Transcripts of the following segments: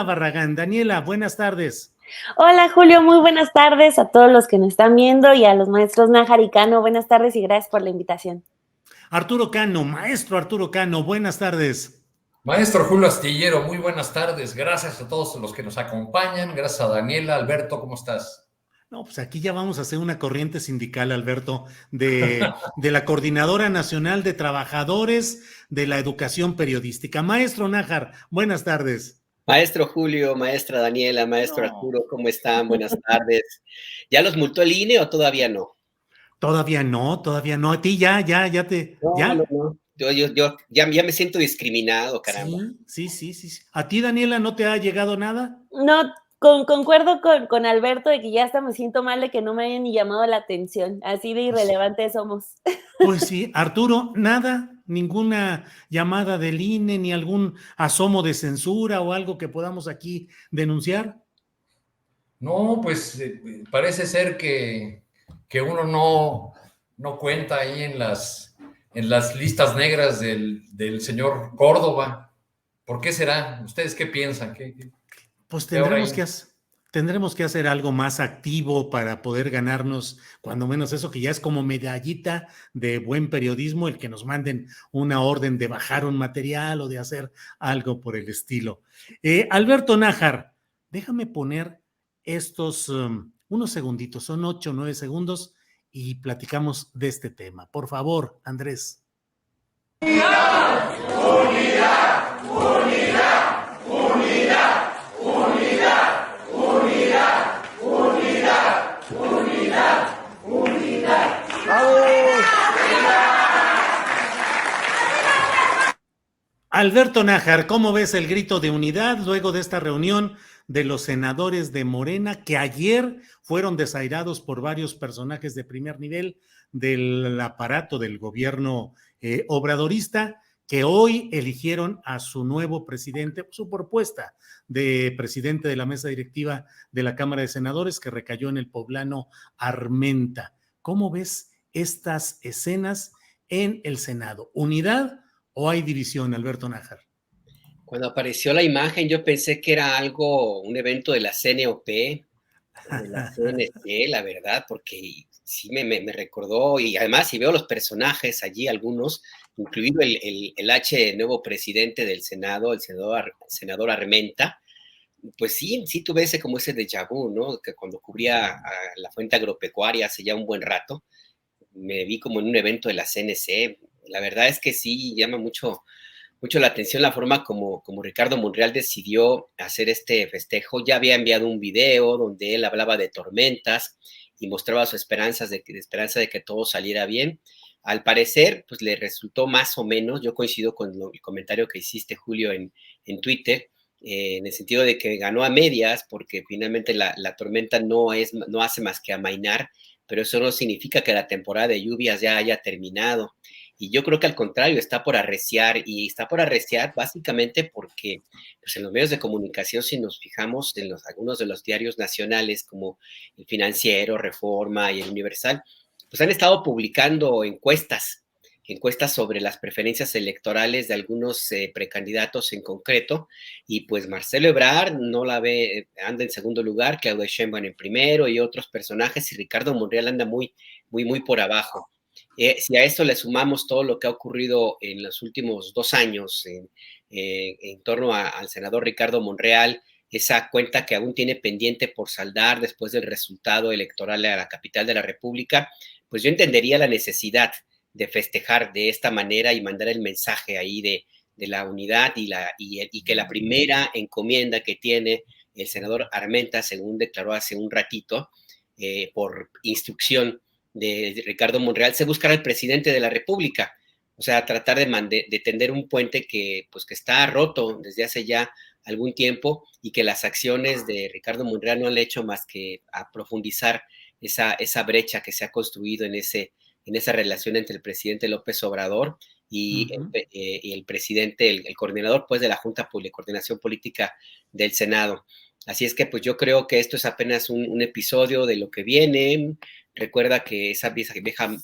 Barragán. Daniela, buenas tardes. Hola Julio, muy buenas tardes a todos los que nos están viendo y a los maestros Nájar y Cano. Buenas tardes y gracias por la invitación. Arturo Cano, maestro Arturo Cano, buenas tardes. Maestro Julio Astillero, muy buenas tardes. Gracias a todos los que nos acompañan. Gracias a Daniela. Alberto, ¿cómo estás? No, pues aquí ya vamos a hacer una corriente sindical, Alberto, de la Coordinadora Nacional de Trabajadores de la Educación Periodística. Maestro Nájar, buenas tardes. Maestro Julio, maestra Daniela, maestro No. Arturo, ¿cómo están? Buenas tardes. ¿Ya los multó el INE o todavía no? Todavía no, todavía no. A ti ya te, ¿ya? No. Yo ya me siento discriminado, caramba. Sí. ¿A ti, Daniela, no te ha llegado nada? No, concuerdo con Alberto de que ya hasta me siento mal de que no me hayan ni llamado la atención. Así de irrelevantes somos. Pues sí, Arturo, nada, ninguna llamada del INE, ni algún asomo de censura o algo que podamos aquí denunciar. No, pues parece ser que uno no cuenta ahí en las listas negras del señor Córdoba. ¿Por qué será? ¿Ustedes qué piensan? Pues ¿Qué habrá tendremos que hacer algo más activo para poder ganarnos, cuando menos eso, que ya es como medallita de buen periodismo, el que nos manden una orden de bajar un material o de hacer algo por el estilo. Alberto Nájar, déjame poner estos unos segunditos, son 8 o 9 segundos y platicamos de este tema. Por favor, Andrés. Unidad, unidad, unidad, unidad, unidad, unidad, unidad, unidad, unidad. Alberto Nájar, ¿cómo ves el grito de unidad luego de esta reunión de los senadores de Morena que ayer fueron desairados por varios personajes de primer nivel del aparato del gobierno obradorista, que hoy eligieron a su nuevo presidente, su propuesta de presidente de la mesa directiva de la Cámara de Senadores, que recayó en el poblano Armenta? ¿Cómo ves estas escenas en el Senado? ¿Unidad o hay división, Alberto Nájar? Cuando apareció la imagen, yo pensé que era un evento de la CNOP o de la CNC, la verdad, porque sí me recordó, y además si veo los personajes allí, algunos, incluido el nuevo presidente del Senado, el senador Armenta, pues sí tuve ese déjà vu, ¿no? Que cuando cubría a la fuente agropecuaria hace ya un buen rato, me vi como en un evento de la CNC. La verdad es que sí llama mucho la atención la forma como Ricardo Monreal decidió hacer este festejo. Ya había enviado un video donde él hablaba de tormentas y mostraba su esperanza de que todo saliera bien. Al parecer, pues le resultó más o menos. Yo coincido con el comentario que hiciste, Julio, en Twitter, en el sentido de que ganó a medias, porque finalmente la tormenta no hace más que amainar, pero eso no significa que la temporada de lluvias ya haya terminado. Y yo creo que al contrario, está por arreciar, y está por arreciar básicamente porque pues en los medios de comunicación, si nos fijamos en algunos de los diarios nacionales como El Financiero, Reforma y El Universal, pues han estado publicando encuestas sobre las preferencias electorales de algunos precandidatos en concreto, y pues Marcelo Ebrard no la ve, anda en segundo lugar, Claudia Sheinbaum en primero y otros personajes, y Ricardo Monreal anda muy por abajo. Si a esto le sumamos todo lo que ha ocurrido en los últimos 2 años en torno al senador Ricardo Monreal, esa cuenta que aún tiene pendiente por saldar después del resultado electoral a la capital de la República, pues yo entendería la necesidad de festejar de esta manera y mandar el mensaje ahí de la unidad y que la primera encomienda que tiene el senador Armenta, según declaró hace un ratito, por instrucción de Ricardo Monreal, se buscará al presidente de la República. O sea, tratar de tender un puente que está roto desde hace ya algún tiempo, y que las acciones de Ricardo Monreal no han hecho más que a profundizar esa brecha que se ha construido en esa relación entre el presidente López Obrador y el presidente, el coordinador pues de la Junta de Coordinación Política del Senado. Así es que pues yo creo que esto es apenas un episodio de lo que viene. Recuerda que esa vieja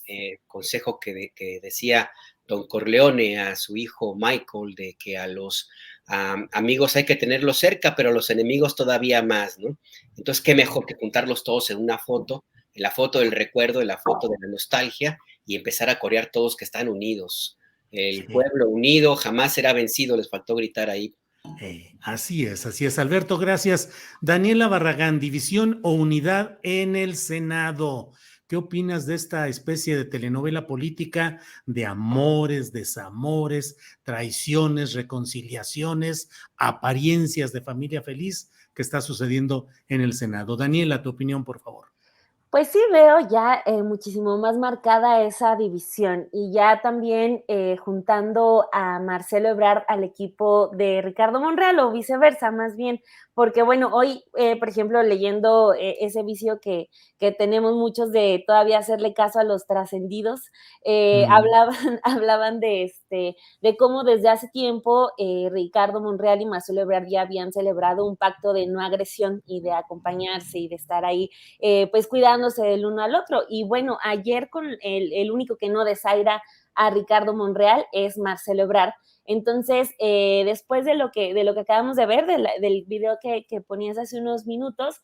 consejo que decía don Corleone a su hijo Michael, de que a los amigos hay que tenerlos cerca, pero los enemigos todavía más, ¿no? Entonces, qué mejor que juntarlos todos en una foto, en la foto del recuerdo, en la foto de la nostalgia, y empezar a corear todos que están unidos. El pueblo unido jamás será vencido, les faltó gritar ahí. Así es, Alberto, gracias. Daniela Barragán, división o unidad en el Senado. ¿Qué opinas de esta especie de telenovela política de amores, desamores, traiciones, reconciliaciones, apariencias de familia feliz que está sucediendo en el Senado? Daniela, tu opinión, por favor. Pues sí veo ya muchísimo más marcada esa división y ya también juntando a Marcelo Ebrard al equipo de Ricardo Monreal o viceversa más bien, porque bueno, hoy por ejemplo leyendo ese vicio que tenemos muchos de todavía hacerle caso a los trascendidos, hablaban de cómo desde hace tiempo Ricardo Monreal y Marcelo Ebrard ya habían celebrado un pacto de no agresión y de acompañarse y de estar ahí pues cuidándose del uno al otro. Y bueno, ayer con el único que no desaira a Ricardo Monreal es Marcelo Ebrard. Entonces, después de lo que acabamos de ver, del video que ponías hace unos minutos,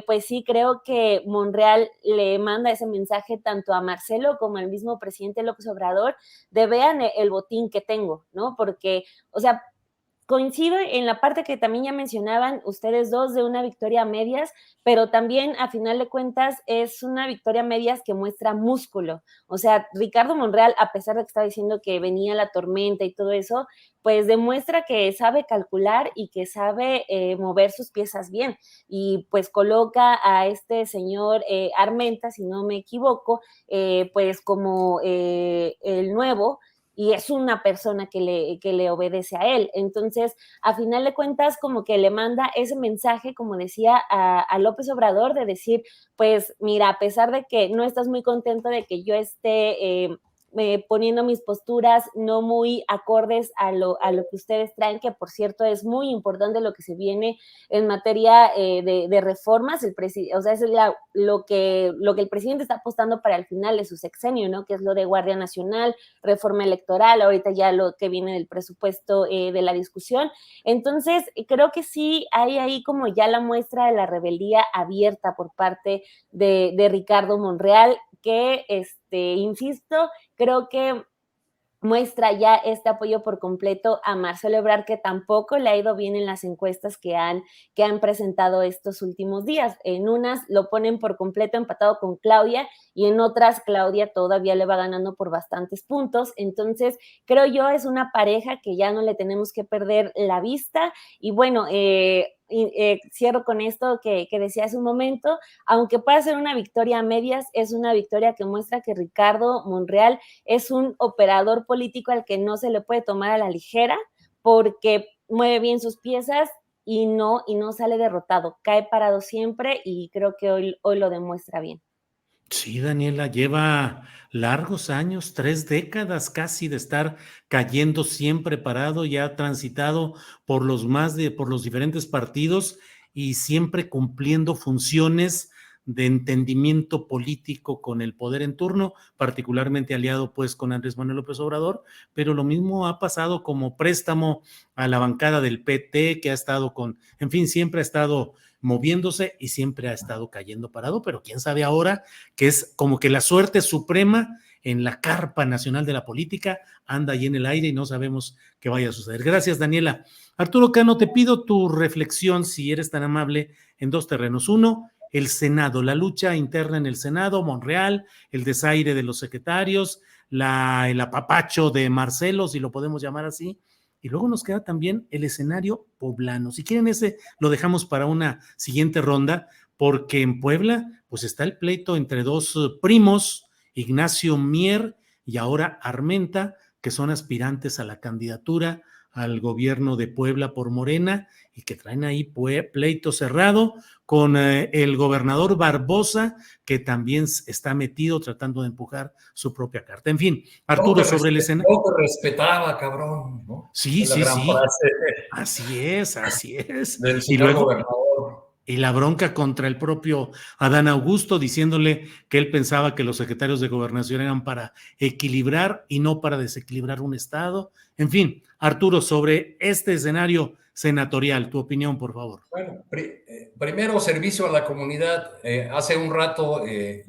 pues sí creo que Monreal le manda ese mensaje tanto a Marcelo como al mismo presidente López Obrador de vean el botín que tengo, ¿no? Porque, o sea, coincido en la parte que también ya mencionaban ustedes dos de una victoria a medias, pero también a final de cuentas es una victoria a medias que muestra músculo. O sea, Ricardo Monreal, a pesar de que estaba diciendo que venía la tormenta y todo eso, pues demuestra que sabe calcular y que sabe mover sus piezas bien. Y pues coloca a este señor Armenta, si no me equivoco, pues como el nuevo, y es una persona que le obedece a él. Entonces, a final de cuentas, como que le manda ese mensaje, como decía, a López Obrador, de decir, pues mira, a pesar de que no estás muy contento de que yo esté poniendo mis posturas no muy acordes a lo que ustedes traen, que por cierto es muy importante lo que se viene en materia de reformas, o sea, es lo que el presidente está apostando para el final de su sexenio, ¿no? Que es lo de Guardia Nacional, reforma electoral, ahorita ya lo que viene del presupuesto de la discusión. Entonces, creo que sí hay ahí como ya la muestra de la rebeldía abierta por parte de Ricardo Monreal, que, insisto, creo que muestra ya este apoyo por completo a Marcelo Ebrard, que tampoco le ha ido bien en las encuestas que han presentado estos últimos días. En unas lo ponen por completo empatado con Claudia y en otras Claudia todavía le va ganando por bastantes puntos. Entonces, creo yo es una pareja que ya no le tenemos que perder la vista. Y bueno, cierro con esto que decía hace un momento, aunque pueda ser una victoria a medias, es una victoria que muestra que Ricardo Monreal es un operador político al que no se le puede tomar a la ligera, porque mueve bien sus piezas y no sale derrotado, cae parado siempre y creo que hoy lo demuestra bien. Sí, Daniela, lleva largos años, 3 décadas casi de estar cayendo siempre parado, ya ha transitado por los diferentes partidos y siempre cumpliendo funciones de entendimiento político con el poder en turno, particularmente aliado pues con Andrés Manuel López Obrador, pero lo mismo ha pasado como préstamo a la bancada del PT, que ha estado en fin, siempre ha estado moviéndose y siempre ha estado cayendo parado, pero quién sabe ahora que es como que la suerte suprema en la carpa nacional de la política anda ahí en el aire y no sabemos qué vaya a suceder. Gracias, Daniela. Arturo Cano, te pido tu reflexión, si eres tan amable, en 2 terrenos. Uno, el Senado, la lucha interna en el Senado, Monreal, el desaire de los secretarios, el apapacho de Marcelo, si lo podemos llamar así. Y luego nos queda también el escenario poblano. Si quieren ese, lo dejamos para una siguiente ronda, porque en Puebla, pues está el pleito entre 2 primos, Ignacio Mier y ahora Armenta, que son aspirantes a la candidatura al gobierno de Puebla por Morena y que traen ahí pleito cerrado con el gobernador Barbosa, que también está metido tratando de empujar su propia carta. En fin, Arturo, sobre el escenario. No te respetaba, cabrón, ¿no? Sí, Es la sí, gran sí. frase Así es. del Y señor luego, gobernador. Y la bronca contra el propio Adán Augusto, diciéndole que él pensaba que los secretarios de gobernación eran para equilibrar y no para desequilibrar un Estado. En fin, Arturo, sobre este escenario senatorial, tu opinión, por favor. Bueno, primero servicio a la comunidad. Hace un rato,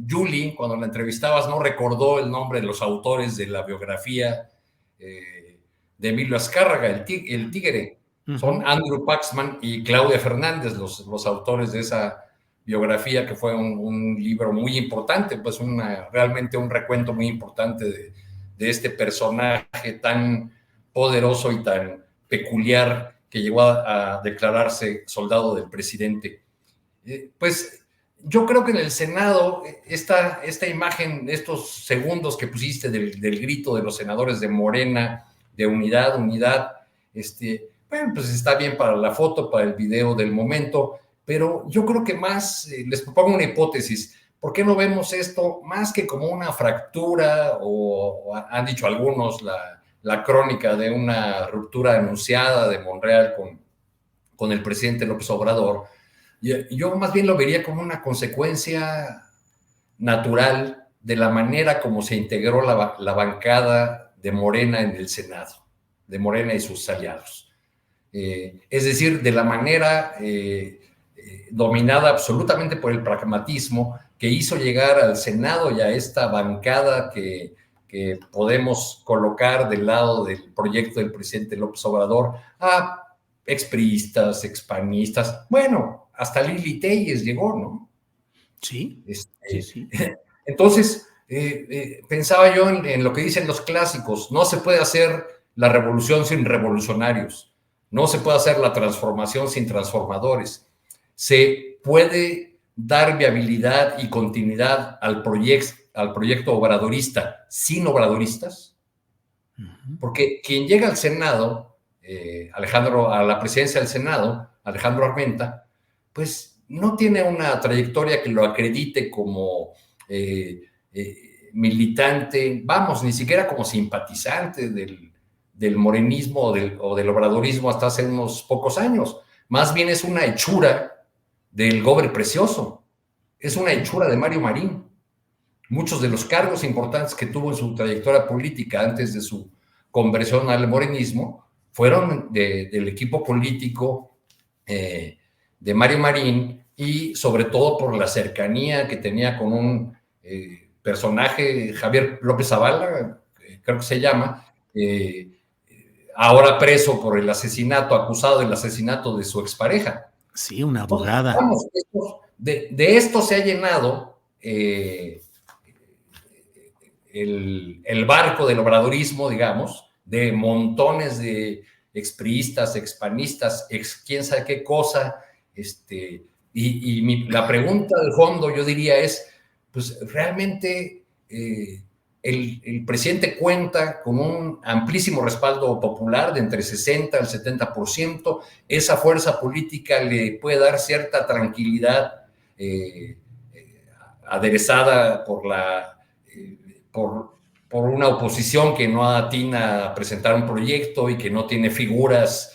Julie, cuando la entrevistabas, no recordó el nombre de los autores de la biografía de Emilio Azcárraga, el Tigre. Son Andrew Paxman y Claudia Fernández, los autores de esa biografía, que fue un libro muy importante, pues realmente un recuento muy importante de este personaje tan poderoso y tan peculiar que llegó a declararse soldado del presidente. Pues yo creo que en el Senado, esta imagen, estos segundos que pusiste del grito de los senadores de Morena, de unidad, bueno, pues está bien para la foto, para el video del momento, pero yo creo que más, les propongo una hipótesis, ¿por qué no vemos esto más que como una fractura, o han dicho algunos, la crónica de una ruptura anunciada de Monreal con el presidente López Obrador? Yo más bien lo vería como una consecuencia natural de la manera como se integró la bancada de Morena en el Senado, de Morena y sus aliados. Es decir, de la manera dominada absolutamente por el pragmatismo que hizo llegar al Senado y a esta bancada que podemos colocar del lado del proyecto del presidente López Obrador a expriistas, expanistas, bueno, hasta Lili Telles llegó, ¿no? Sí, sí. Entonces, pensaba yo en lo que dicen los clásicos: no se puede hacer la revolución sin revolucionarios. No se puede hacer la transformación sin transformadores. Se puede dar viabilidad y continuidad al proyecto obradorista sin obradoristas, porque quien llega al Senado, a la presidencia del Senado, Alejandro Armenta, pues no tiene una trayectoria que lo acredite como militante, vamos, ni siquiera como simpatizante del morenismo o del obradorismo hasta hace unos pocos años. Más bien es una hechura del Gober Precioso, es una hechura de Mario Marín. Muchos de los cargos importantes que tuvo en su trayectoria política antes de su conversión al morenismo fueron del equipo político de Mario Marín, y sobre todo por la cercanía que tenía con un personaje, Javier López Zavala, creo que se llama, ahora preso por el asesinato, acusado del asesinato de su expareja. Sí, una abogada. Vamos, de esto se ha llenado el barco del obradorismo, digamos, de montones de expriistas, expanistas, quién sabe qué cosa. La pregunta de fondo, yo diría, es, pues, ¿realmente el presidente cuenta con un amplísimo respaldo popular de entre 60 al 70%? ¿Esa fuerza política le puede dar cierta tranquilidad aderezada por una oposición que no atina a presentar un proyecto y que no tiene figuras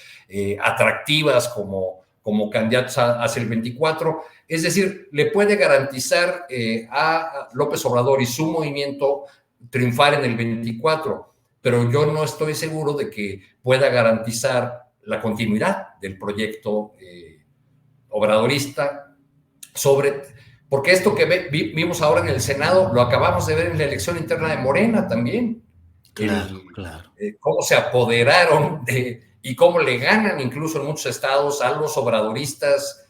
atractivas como candidatos hacia el 24? Es decir, le puede garantizar a López Obrador y su movimiento triunfar en el 24, pero yo no estoy seguro de que pueda garantizar la continuidad del proyecto obradorista, porque esto que vimos ahora en el Senado lo acabamos de ver en la elección interna de Morena también. Claro. Cómo se apoderaron y cómo le ganan incluso en muchos estados a los obradoristas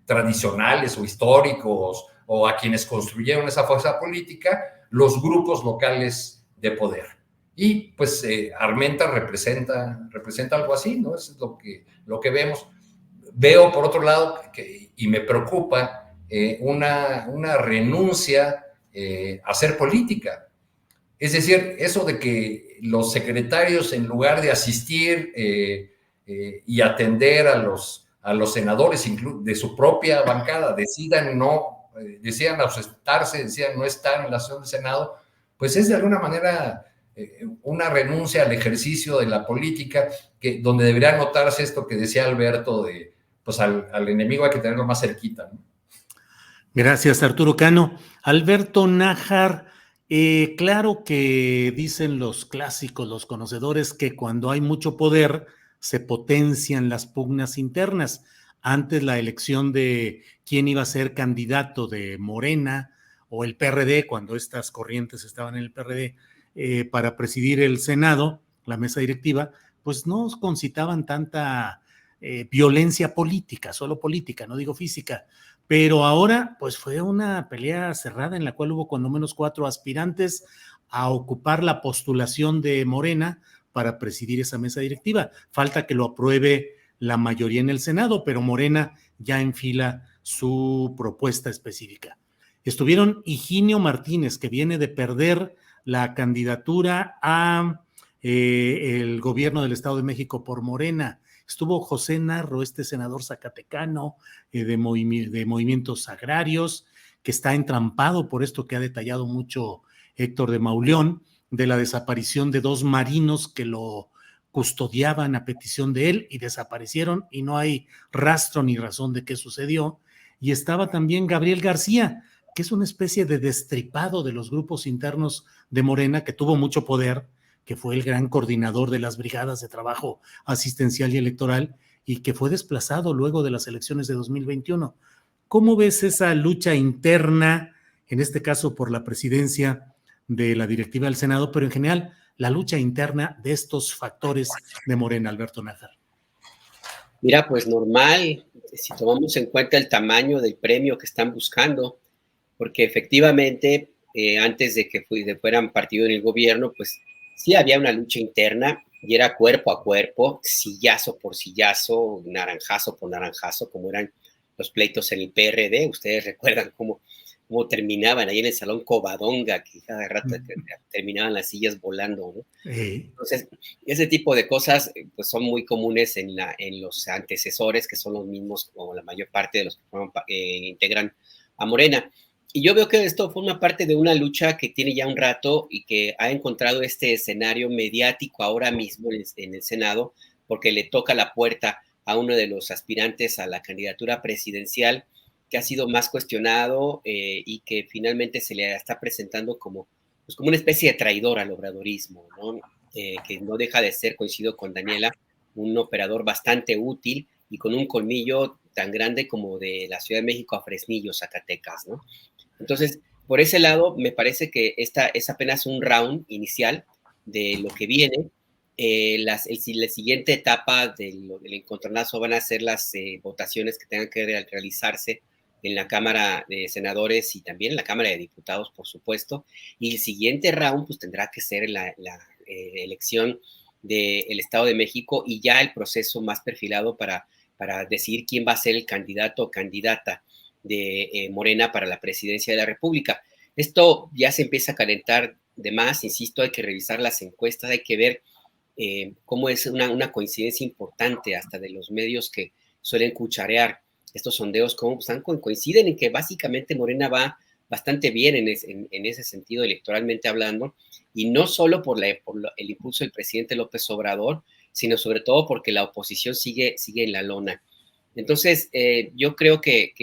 tradicionales o históricos, o a quienes construyeron esa fuerza política, los grupos locales de poder. Y pues Armenta representa algo así, ¿no? Eso es lo que vemos. Veo, por otro lado, y me preocupa, una renuncia a hacer política. Es decir, eso de que los secretarios, en lugar de asistir y atender a los senadores de su propia bancada, decidan ausentarse, decidan no estar en la sesión del Senado, pues es de alguna manera una renuncia al ejercicio de la política, donde debería notarse esto que decía Alberto, pues al enemigo hay que tenerlo más cerquita, ¿no? Gracias, Arturo Cano. Alberto Nájar, claro que dicen los clásicos, los conocedores, que cuando hay mucho poder se potencian las pugnas internas. Antes la elección de quién iba a ser candidato de Morena o el PRD, cuando estas corrientes estaban en el PRD, para presidir el Senado, la mesa directiva, pues no concitaban tanta violencia política, solo política, no digo física. Pero ahora, pues fue una pelea cerrada en la cual hubo cuando menos 4 aspirantes a ocupar la postulación de Morena para presidir esa mesa directiva. Falta que lo apruebe la mayoría en el Senado, pero Morena ya enfila su propuesta específica. Estuvieron Higinio Martínez, que viene de perder la candidatura a el gobierno del Estado de México por Morena. Estuvo José Narro, este senador zacatecano de movimientos agrarios, que está entrampado por esto que ha detallado mucho Héctor de Mauleón, de la desaparición de 2 marinos que lo custodiaban a petición de él y desaparecieron y no hay rastro ni razón de qué sucedió. Y estaba también Gabriel García, que es una especie de destripado de los grupos internos de Morena, que tuvo mucho poder, que fue el gran coordinador de las brigadas de trabajo asistencial y electoral y que fue desplazado luego de las elecciones de 2021. ¿Cómo ves esa lucha interna, en este caso por la presidencia de la directiva del Senado, pero en general la lucha interna de estos factores de Morena, Alberto Nájar? Mira, pues normal, si tomamos en cuenta el tamaño del premio que están buscando, porque efectivamente, antes de que fueran partido en el gobierno, pues sí había una lucha interna y era cuerpo a cuerpo, sillazo por sillazo, naranjazo por naranjazo, como eran los pleitos en el PRD. Ustedes recuerdan cómo terminaban ahí en el Salón Covadonga, que cada rato terminaban las sillas volando, ¿no? Entonces, ese tipo de cosas pues son muy comunes en los antecesores, que son los mismos como la mayor parte de los que integran a Morena. Y yo veo que esto forma parte de una lucha que tiene ya un rato y que ha encontrado este escenario mediático ahora mismo en el Senado, porque le toca la puerta a uno de los aspirantes a la candidatura presidencial que ha sido más cuestionado y que finalmente se le está presentando como una especie de traidor al obradorismo, ¿no? Que no deja de ser, coincido con Daniela, un operador bastante útil y con un colmillo tan grande como de la Ciudad de México a Fresnillo, Zacatecas, ¿no? Entonces, por ese lado, me parece que esta es apenas un round inicial de lo que viene. La siguiente etapa del encontronazo van a ser las votaciones que tengan que realizarse en la Cámara de Senadores y también en la Cámara de Diputados, por supuesto. Y el siguiente round, pues tendrá que ser la elección del Estado de México y ya el proceso más perfilado para decidir quién va a ser el candidato o candidata de Morena para la presidencia de la República. Esto ya se empieza a calentar de más, insisto, hay que revisar las encuestas, hay que ver cómo es una coincidencia importante hasta de los medios que suelen cucharear estos sondeos, cómo coinciden en que básicamente Morena va bastante bien en ese sentido electoralmente hablando, y no solo por el impulso del presidente López Obrador, sino sobre todo porque la oposición sigue en la lona. Entonces, yo creo que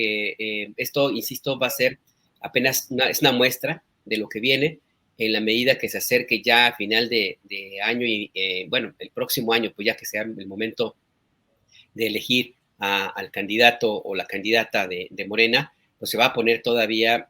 esto, insisto, va a ser apenas una muestra de lo que viene en la medida que se acerque ya a final de año y, bueno, el próximo año, pues ya que sea el momento de elegir al candidato o la candidata de Morena, pues se va a poner todavía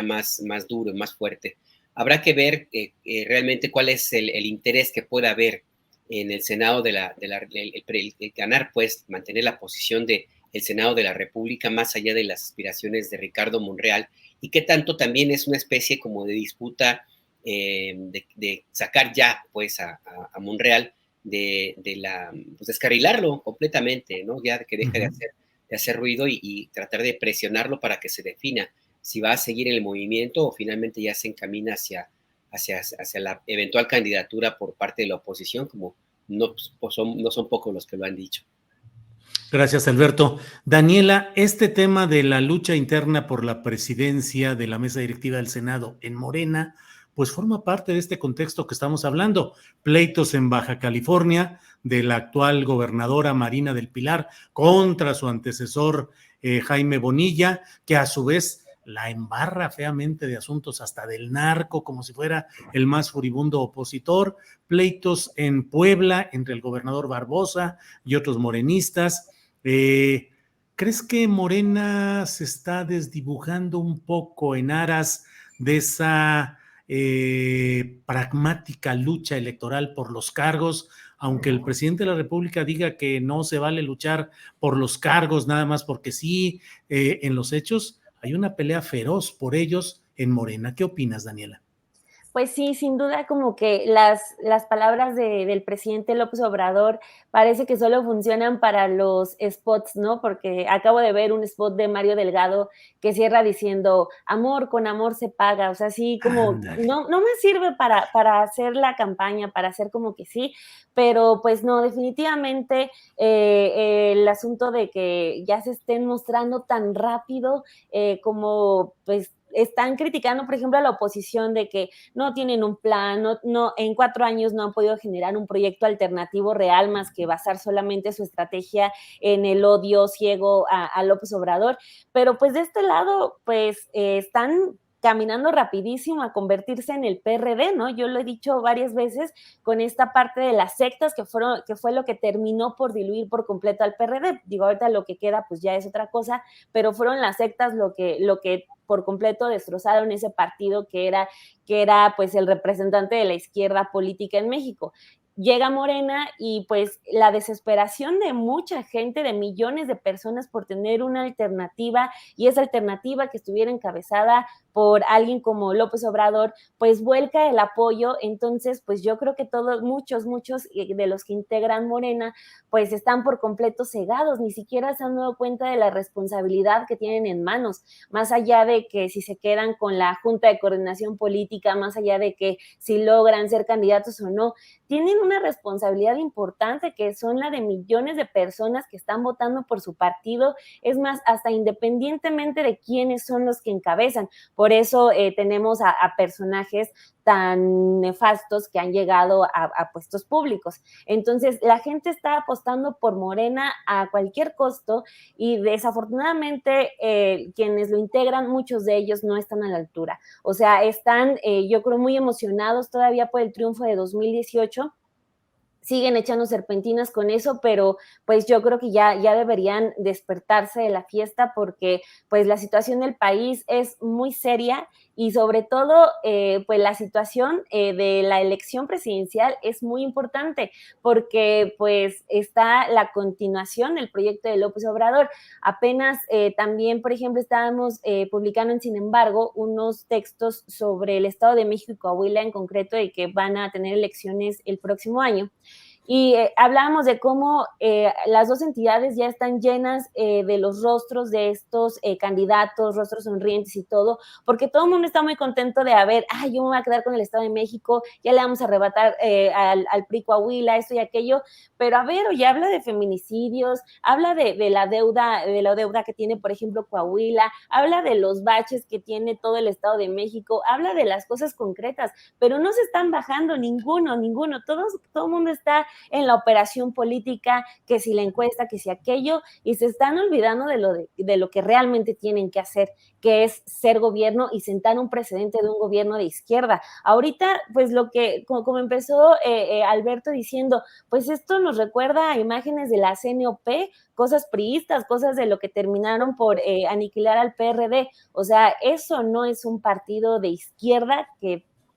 más duro, más fuerte. Habrá que ver realmente cuál es el interés que pueda haber en el Senado el ganar, pues, mantener la posición del Senado de la República más allá de las aspiraciones de Ricardo Monreal, y qué tanto también es una especie como de disputa de sacar ya, pues, a Monreal pues, descarrilarlo completamente, ¿no? Ya que deje de hacer ruido y tratar de presionarlo para que se defina si va a seguir en el movimiento o finalmente ya se encamina hacia la eventual candidatura por parte de la oposición, como no son pocos los que lo han dicho. Gracias, Alberto. Daniela, este tema de la lucha interna por la presidencia de la mesa directiva del Senado en Morena, pues forma parte de este contexto que estamos hablando. Pleitos en Baja California de la actual gobernadora Marina del Pilar contra su antecesor Jaime Bonilla, que a su vez la embarra feamente de asuntos hasta del narco, como si fuera el más furibundo opositor. Pleitos en Puebla entre el gobernador Barbosa y otros morenistas. ¿Crees que Morena se está desdibujando un poco en aras de esa pragmática lucha electoral por los cargos, aunque el presidente de la República diga que no se vale luchar por los cargos nada más porque sí, en los hechos hay una pelea feroz por ellos en Morena? ¿Qué opinas, Daniela? Pues sí, sin duda como que las palabras del presidente López Obrador parece que solo funcionan para los spots, ¿no? Porque acabo de ver un spot de Mario Delgado que cierra diciendo, amor con amor se paga, o sea, sí, como no me sirve para hacer la campaña, para hacer como que sí, pero pues no, definitivamente el asunto de que ya se estén mostrando tan rápido como pues están criticando, por ejemplo, a la oposición de que no tienen un plan, en 4 años no han podido generar un proyecto alternativo real más que basar solamente su estrategia en el odio ciego a López Obrador. Pero pues de este lado, pues están caminando rapidísimo a convertirse en el PRD, ¿no? Yo lo he dicho varias veces con esta parte de las sectas que fue lo que terminó por diluir por completo al PRD. Digo, ahorita lo que queda pues ya es otra cosa, pero fueron las sectas lo que por completo destrozaron ese partido que era pues el representante de la izquierda política en México. Llega Morena y pues la desesperación de mucha gente, de millones de personas por tener una alternativa, y esa alternativa que estuviera encabezada por alguien como López Obrador, pues vuelca el apoyo. Entonces pues yo creo que muchos de los que integran Morena pues están por completo cegados, ni siquiera se han dado cuenta de la responsabilidad que tienen en manos, más allá de que si se quedan con la Junta de Coordinación Política, más allá de que si logran ser candidatos o no, tienen una responsabilidad importante que son la de millones de personas que están votando por su partido, es más, hasta independientemente de quiénes son los que encabezan. Por eso tenemos a personajes tan nefastos que han llegado a puestos públicos. Entonces, la gente está apostando por Morena a cualquier costo y desafortunadamente quienes lo integran, muchos de ellos no están a la altura. O sea, están, yo creo, muy emocionados todavía por el triunfo de 2018. Siguen echando serpentinas con eso, pero pues yo creo que ya deberían despertarse de la fiesta porque pues la situación del país es muy seria y sobre todo pues la situación de la elección presidencial es muy importante porque pues está la continuación del proyecto de López Obrador. Apenas también, por ejemplo, estábamos publicando en Sin embargo unos textos sobre el Estado de México y Coahuila en concreto y que van a tener elecciones el próximo año. Y hablábamos de cómo las dos entidades ya están llenas de los rostros de estos candidatos, rostros sonrientes y todo, porque todo el mundo está muy contento de yo me voy a quedar con el Estado de México, ya le vamos a arrebatar al PRI Coahuila, esto y aquello, pero oye, habla de feminicidios, habla de la deuda que tiene, por ejemplo, Coahuila, habla de los baches que tiene todo el Estado de México, habla de las cosas concretas, pero no se están bajando ninguno, todo el mundo está en la operación política, que si la encuesta, que si aquello, y se están olvidando de lo que realmente tienen que hacer, que es ser gobierno y sentar un precedente de un gobierno de izquierda. Ahorita, pues como empezó Alberto diciendo, pues esto nos recuerda a imágenes de la CNOP, cosas priistas, cosas de lo que terminaron por aniquilar al PRD. O sea, eso no es un partido de izquierda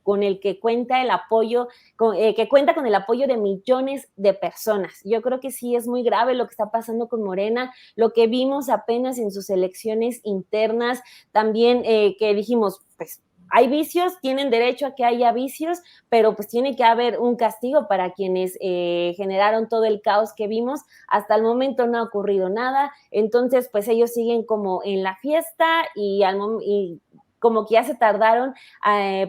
con el que cuenta el apoyo, que cuenta con el apoyo de millones de personas. Yo creo que sí es muy grave lo que está pasando con Morena, lo que vimos apenas en sus elecciones internas, también que dijimos, pues hay vicios, tienen derecho a que haya vicios, pero pues tiene que haber un castigo para quienes generaron todo el caos que vimos. Hasta el momento no ha ocurrido nada, entonces pues ellos siguen como en la fiesta y como que ya se tardaron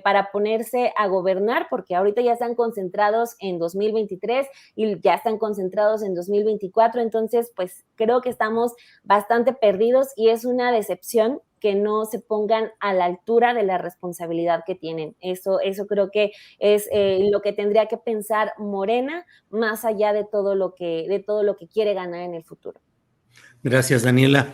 para ponerse a gobernar, porque ahorita ya están concentrados en 2023 y ya están concentrados en 2024, entonces pues creo que estamos bastante perdidos y es una decepción que no se pongan a la altura de la responsabilidad que tienen. Eso creo que es lo que tendría que pensar Morena, más allá de todo lo que quiere ganar en el futuro. Gracias, Daniela.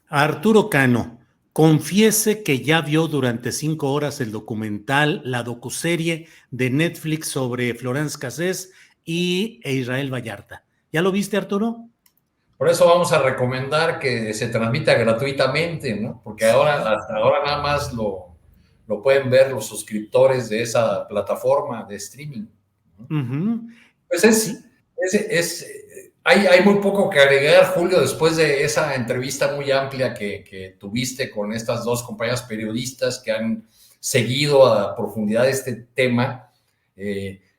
Arturo Cano, confiese que ya vio durante 5 horas el documental, la docuserie de Netflix sobre Florence Cassés e Israel Vallarta. ¿Ya lo viste, Arturo? Por eso vamos a recomendar que se transmita gratuitamente, ¿no? Porque ahora, hasta ahora nada más lo pueden ver los suscriptores de esa plataforma de streaming, ¿no? Pues hay muy poco que agregar, Julio, después de esa entrevista muy amplia que tuviste con estas dos compañeras periodistas que han seguido a profundidad este tema.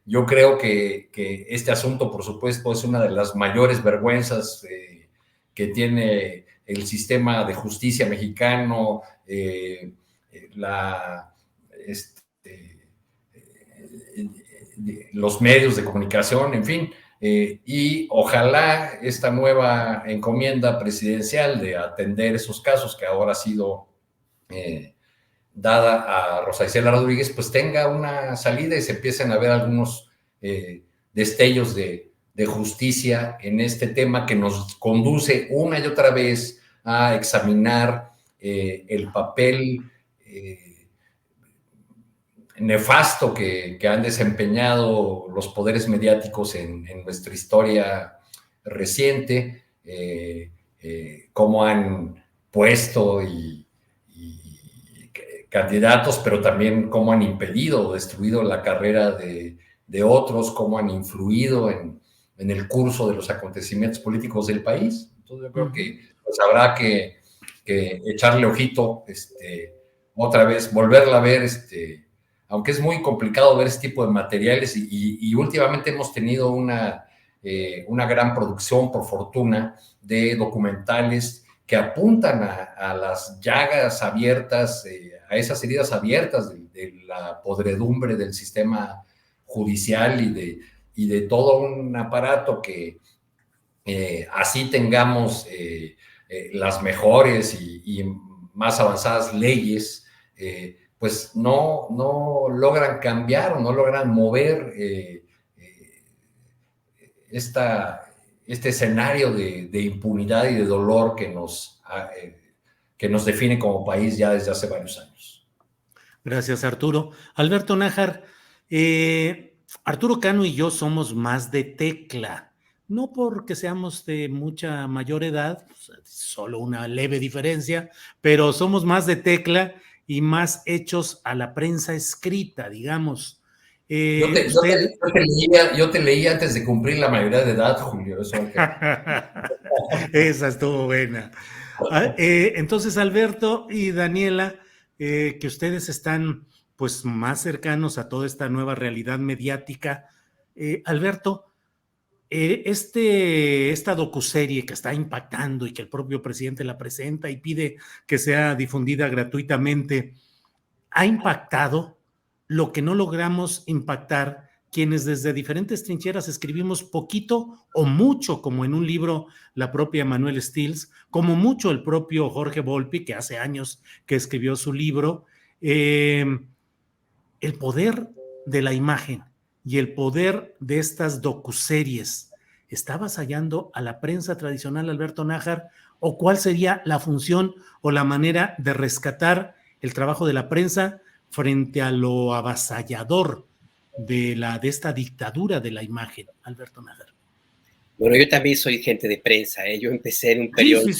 Yo creo que este asunto, por supuesto, es una de las mayores vergüenzas que tiene el sistema de justicia mexicano, los medios de comunicación, en fin. Y ojalá esta nueva encomienda presidencial de atender esos casos que ahora ha sido dada a Rosa Isela Rodríguez, pues tenga una salida y se empiecen a ver algunos destellos de justicia en este tema que nos conduce una y otra vez a examinar el papel nefasto que han desempeñado los poderes mediáticos en nuestra historia reciente, cómo han puesto candidatos, pero también cómo han impedido o destruido la carrera de otros, cómo han influido en el curso de los acontecimientos políticos del país. Entonces yo creo que pues, habrá que echarle ojito, otra vez, volverla a ver, aunque es muy complicado ver este tipo de materiales y últimamente hemos tenido una gran producción, por fortuna, de documentales que apuntan a las llagas abiertas, a esas heridas abiertas de la podredumbre del sistema judicial y de todo un aparato que así tengamos las mejores y más avanzadas leyes, pues no logran cambiar o no logran mover este escenario de impunidad y de dolor que nos define como país ya desde hace varios años. Gracias, Arturo. Alberto Nájar, Arturo Cano y yo somos más de tecla, no porque seamos de mucha mayor edad, solo una leve diferencia, pero somos más de tecla y más hechos a la prensa escrita, digamos. Yo te leía antes de cumplir la mayoría de edad, Julio. Eso Esa estuvo buena. Entonces, Alberto y Daniela, que ustedes están pues más cercanos a toda esta nueva realidad mediática. Alberto, esta docuserie que está impactando y que el propio presidente la presenta y pide que sea difundida gratuitamente, ¿ha impactado lo que no logramos impactar quienes desde diferentes trincheras escribimos poquito o mucho, como en un libro la propia Manuel Stills, como mucho el propio Jorge Volpi, que hace años que escribió su libro, el poder de la imagen y el poder de estas docuseries? ¿Está avasallando a la prensa tradicional, Alberto Nájar? ¿O cuál sería la función o la manera de rescatar el trabajo de la prensa frente a lo avasallador de esta dictadura de la imagen, Alberto Nájar? Bueno, yo también soy gente de prensa, ¿eh? Yo empecé en un periódico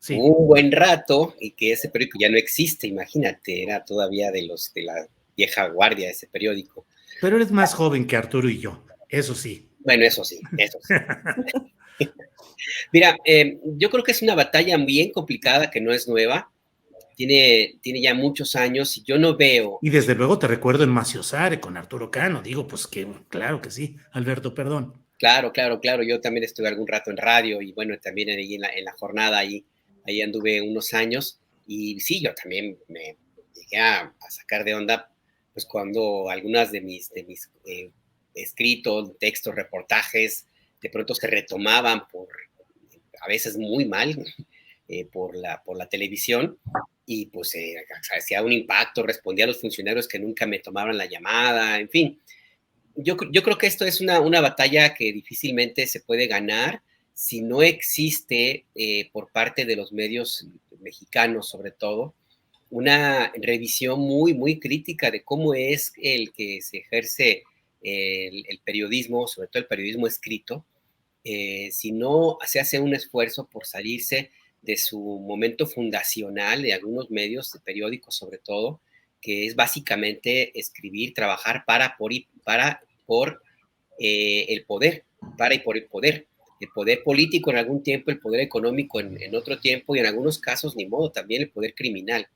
Sí. un buen rato y que ese periódico ya no existe, imagínate, era todavía de la vieja guardia ese periódico. Pero eres más joven que Arturo y yo, eso sí. Bueno, eso sí. Mira, yo creo que es una batalla bien complicada que no es nueva. Tiene ya muchos años y yo no veo. Y desde luego te recuerdo en Maciosare con Arturo Cano, digo, pues que claro que sí, Alberto, perdón. Claro, yo también estuve algún rato en radio y bueno, también ahí en la jornada, ahí anduve unos años y sí, yo también me llegué a sacar de onda, pues cuando algunas de mis escritos, textos, reportajes, de pronto se retomaban a veces muy mal, por la televisión, y pues hacía un impacto, respondía a los funcionarios que nunca me tomaban la llamada, en fin. Yo creo que esto es una batalla que difícilmente se puede ganar si no existe por parte de los medios mexicanos, sobre todo, una revisión muy, muy crítica de cómo es el que se ejerce el periodismo, sobre todo el periodismo escrito, si no se hace un esfuerzo por salirse de su momento fundacional de algunos medios, de periódicos sobre todo, que es básicamente escribir, trabajar por el poder, para y por el poder político en algún tiempo, el poder económico en otro tiempo, y en algunos casos, ni modo, también el poder criminal.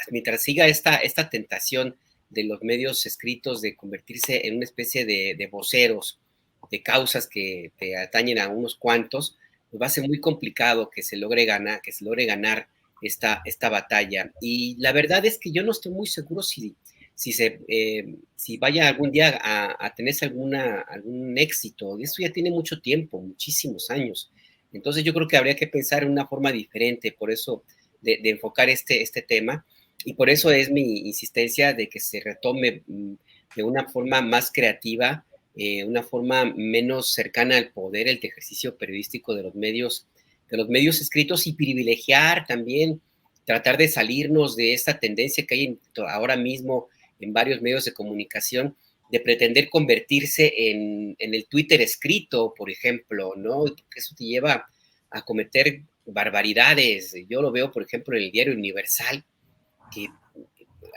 Mientras siga esta tentación de los medios escritos de convertirse en una especie de voceros de causas que atañen a unos cuantos, pues va a ser muy complicado que se logre ganar esta batalla. Y la verdad es que yo no estoy muy seguro si vaya algún día a tenerse algún éxito. Esto ya tiene mucho tiempo, muchísimos años. Entonces yo creo que habría que pensar en una forma diferente, por eso de enfocar este tema, y por eso es mi insistencia de que se retome de una forma más creativa, una forma menos cercana al poder, el ejercicio periodístico de los medios escritos, y privilegiar también, tratar de salirnos de esta tendencia que hay ahora mismo en varios medios de comunicación, de pretender convertirse en el Twitter escrito, por ejemplo, ¿no? Eso te lleva a cometer barbaridades. Yo lo veo, por ejemplo, en el diario Universal, que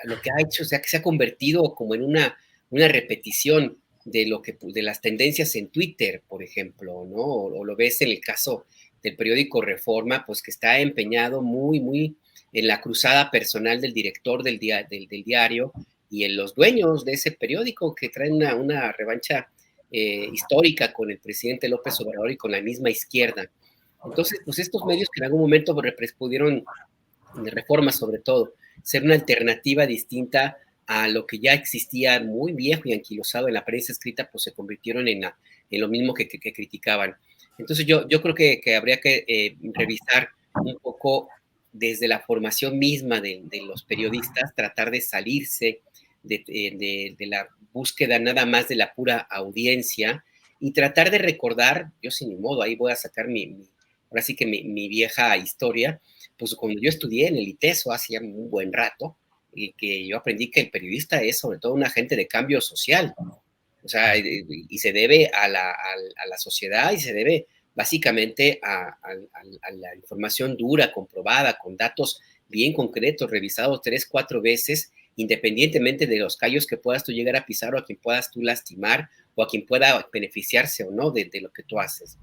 lo que ha hecho, o sea, que se ha convertido como en una repetición de las tendencias en Twitter, por ejemplo, ¿no? O lo ves en el caso del periódico Reforma, pues que está empeñado muy, muy en la cruzada personal del director del diario y en los dueños de ese periódico, que traen una revancha histórica con el presidente López Obrador y con la misma izquierda. Entonces, pues estos medios que en algún momento pudieron, de Reforma sobre todo, ser una alternativa distinta a lo que ya existía muy viejo y anquilosado en la prensa escrita, pues se convirtieron en lo mismo que criticaban. Entonces yo creo que habría que revisar un poco desde la formación misma de los periodistas, tratar de salirse de la búsqueda nada más de la pura audiencia, y tratar de recordar, yo sin mi modo, ahí voy a sacar ahora sí que mi vieja historia, pues cuando yo estudié en el ITESO hace ya un buen rato, y que yo aprendí que el periodista es sobre todo un agente de cambio social, o sea, y se debe a la sociedad, y se debe básicamente a la información dura, comprobada, con datos bien concretos, revisados 3, 4 veces, independientemente de los callos que puedas tú llegar a pisar, o a quien puedas tú lastimar, o a quien pueda beneficiarse o no de lo que tú haces.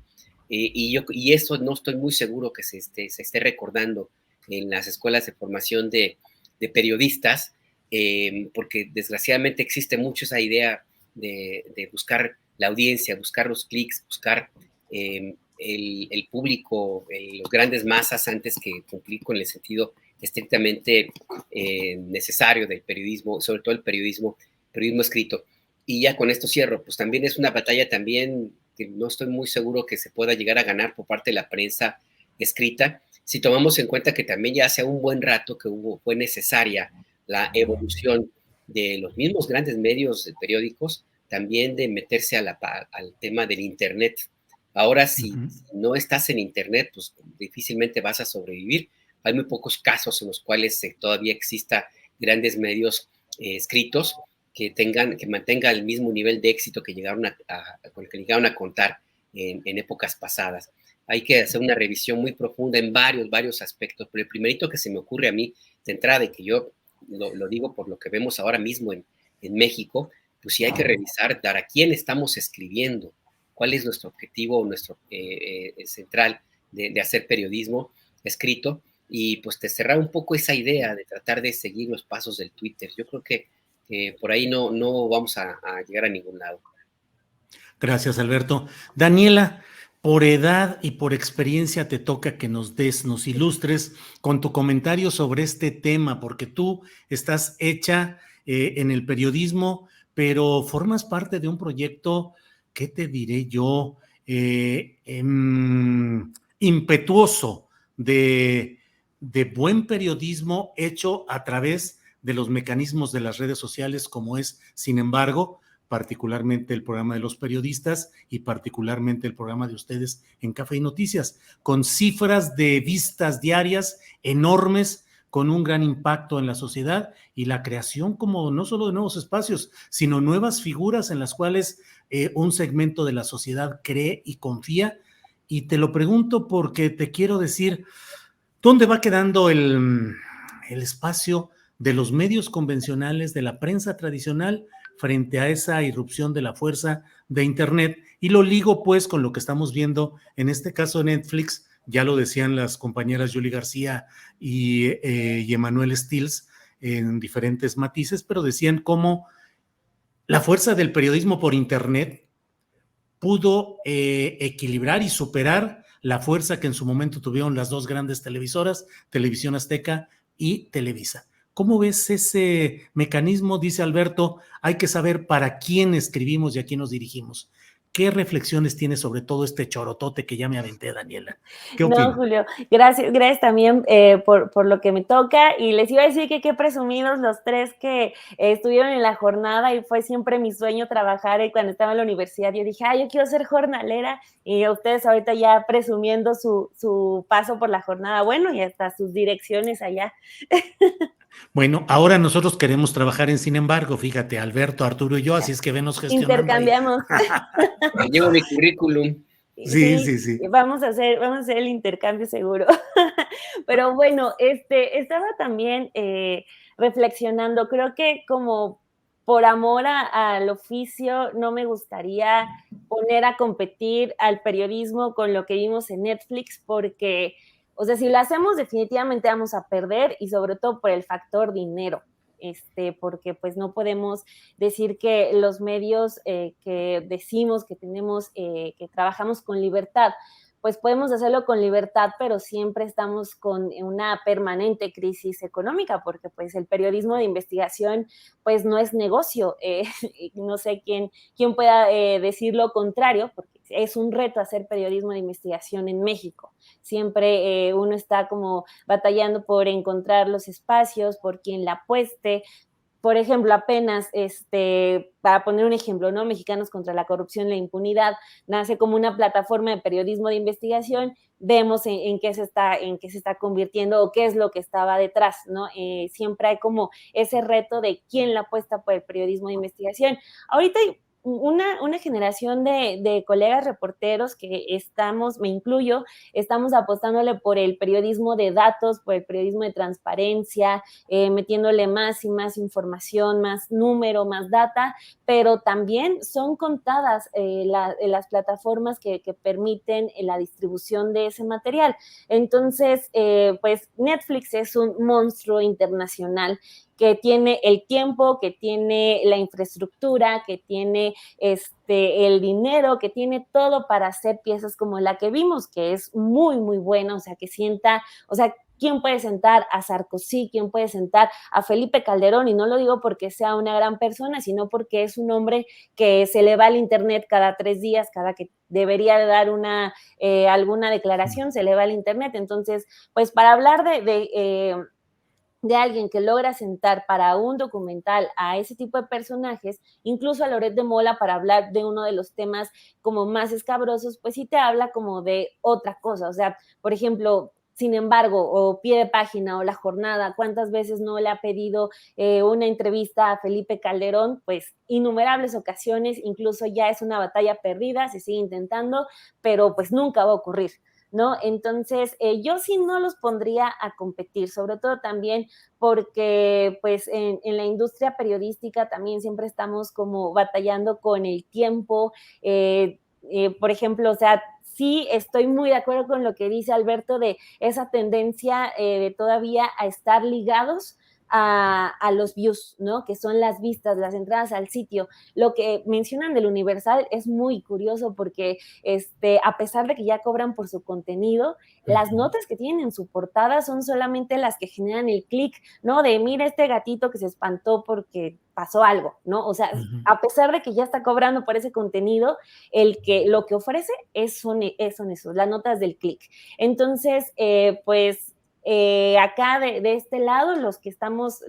Y eso no estoy muy seguro que se esté recordando en las escuelas de formación de periodistas, porque desgraciadamente existe mucho esa idea de buscar la audiencia, buscar los clics, buscar el público, los grandes masas, antes que cumplir con el sentido estrictamente necesario del periodismo, sobre todo el periodismo escrito. Y ya con esto cierro, pues también es una batalla también que no estoy muy seguro que se pueda llegar a ganar por parte de la prensa escrita, si tomamos en cuenta que también ya hace un buen rato que fue necesaria la evolución de los mismos grandes medios de periódicos, también de meterse al tema del Internet. Ahora, si no estás en Internet, pues difícilmente vas a sobrevivir. Hay muy pocos casos en los cuales todavía exista grandes medios escritos que mantengan el mismo nivel de éxito que con el que llegaron a contar en épocas pasadas. Hay que hacer una revisión muy profunda en varios aspectos, pero el primerito que se me ocurre a mí de entrada, y que yo lo digo por lo que vemos ahora mismo en México, pues sí hay que revisar a quién estamos escribiendo, cuál es nuestro objetivo, nuestro central de hacer periodismo escrito, y pues de cerrar un poco esa idea de tratar de seguir los pasos del Twitter. Yo creo que por ahí no vamos a llegar a ningún lado. Gracias, Alberto. Daniela, por edad y por experiencia te toca que nos ilustres con tu comentario sobre este tema, porque tú estás hecha en el periodismo, pero formas parte de un proyecto, ¿qué te diré yo? impetuoso de buen periodismo hecho a través de los mecanismos de las redes sociales, como es, sin embargo, particularmente el programa de los periodistas y particularmente el programa de ustedes en Café y Noticias, con cifras de vistas diarias enormes, con un gran impacto en la sociedad y la creación como no solo de nuevos espacios, sino nuevas figuras en las cuales un segmento de la sociedad cree y confía. Y te lo pregunto porque te quiero decir, ¿dónde va quedando el espacio de los medios convencionales, de la prensa tradicional, frente a esa irrupción de la fuerza de Internet? Y lo ligo pues con lo que estamos viendo en este caso de Netflix, ya lo decían las compañeras Yuli García y Emanuel Stills en diferentes matices, pero decían cómo la fuerza del periodismo por Internet pudo equilibrar y superar la fuerza que en su momento tuvieron las dos grandes televisoras, Televisión Azteca y Televisa. ¿Cómo ves ese mecanismo? Dice Alberto, hay que saber para quién escribimos y a quién nos dirigimos. ¿Qué reflexiones tienes sobre todo este chorotote que ya me aventé, Daniela? ¿Qué opinas? No, Julio, gracias también por lo que me toca. Y les iba a decir que qué presumidos los tres que estuvieron en la jornada, y fue siempre mi sueño trabajar cuando estaba en la universidad. Yo dije, yo quiero ser jornalera, y ustedes ahorita ya presumiendo su paso por la jornada, bueno, y hasta sus direcciones allá. Bueno, ahora nosotros queremos trabajar en Sin embargo, fíjate, Alberto, Arturo y yo, así es que venos gestionando ahí. Intercambiamos. Llevo mi currículum. Sí. Vamos a hacer el intercambio seguro. Pero bueno, estaba también reflexionando, creo que como por amor al oficio, no me gustaría poner a competir al periodismo con lo que vimos en Netflix, porque, o sea, si lo hacemos definitivamente vamos a perder, y sobre todo por el factor dinero. Porque pues no podemos decir que los medios que decimos que tenemos, que trabajamos con libertad, pues podemos hacerlo con libertad, pero siempre estamos con una permanente crisis económica, porque pues el periodismo de investigación pues no es negocio. No sé quién pueda decir lo contrario, porque es un reto hacer periodismo de investigación en México. Siempre uno está como batallando por encontrar los espacios, por quien la apueste. Por ejemplo, apenas, para poner un ejemplo, ¿no? Mexicanos contra la corrupción y la impunidad nace como una plataforma de periodismo de investigación. Vemos en qué se está convirtiendo o qué es lo que estaba detrás, ¿no? Siempre hay como ese reto de quién la apuesta por el periodismo de investigación. Ahorita hay una generación de colegas reporteros que me incluyo, estamos apostándole por el periodismo de datos, por el periodismo de transparencia, metiéndole más y más información, más número, más data, pero también son contadas las plataformas que permiten la distribución de ese material. Entonces, pues Netflix es un monstruo internacional que tiene el tiempo, que tiene la infraestructura, que tiene el dinero, que tiene todo para hacer piezas como la que vimos, que es muy, muy buena, o sea, ¿quién puede sentar a Sarkozy? ¿Quién puede sentar a Felipe Calderón? Y no lo digo porque sea una gran persona, sino porque es un hombre que se le va al internet cada 3 días, cada que debería de dar alguna declaración, se le va al internet. Entonces, pues para hablar de alguien que logra sentar para un documental a ese tipo de personajes, incluso a Loret de Mola, para hablar de uno de los temas como más escabrosos, pues sí te habla como de otra cosa. O sea, por ejemplo, Sin embargo, o Pie de Página o La Jornada, ¿cuántas veces no le ha pedido una entrevista a Felipe Calderón? Pues innumerables ocasiones, incluso ya es una batalla perdida, se sigue intentando, pero pues nunca va a ocurrir, ¿no? Entonces, yo sí no los pondría a competir, sobre todo también porque pues en la industria periodística también siempre estamos como batallando con el tiempo. Por ejemplo, o sea, sí estoy muy de acuerdo con lo que dice Alberto de esa tendencia de todavía a estar ligados, a los views, ¿no? Que son las vistas, las entradas al sitio. Lo que mencionan del Universal es muy curioso porque a pesar de que ya cobran por su contenido, las notas que tienen en su portada son solamente las que generan el clic, ¿no? De mira este gatito que se espantó porque pasó algo, ¿no? O sea, a pesar de que ya está cobrando por ese contenido, lo que ofrece son esos, las notas del clic. Entonces, pues acá de este lado, los que estamos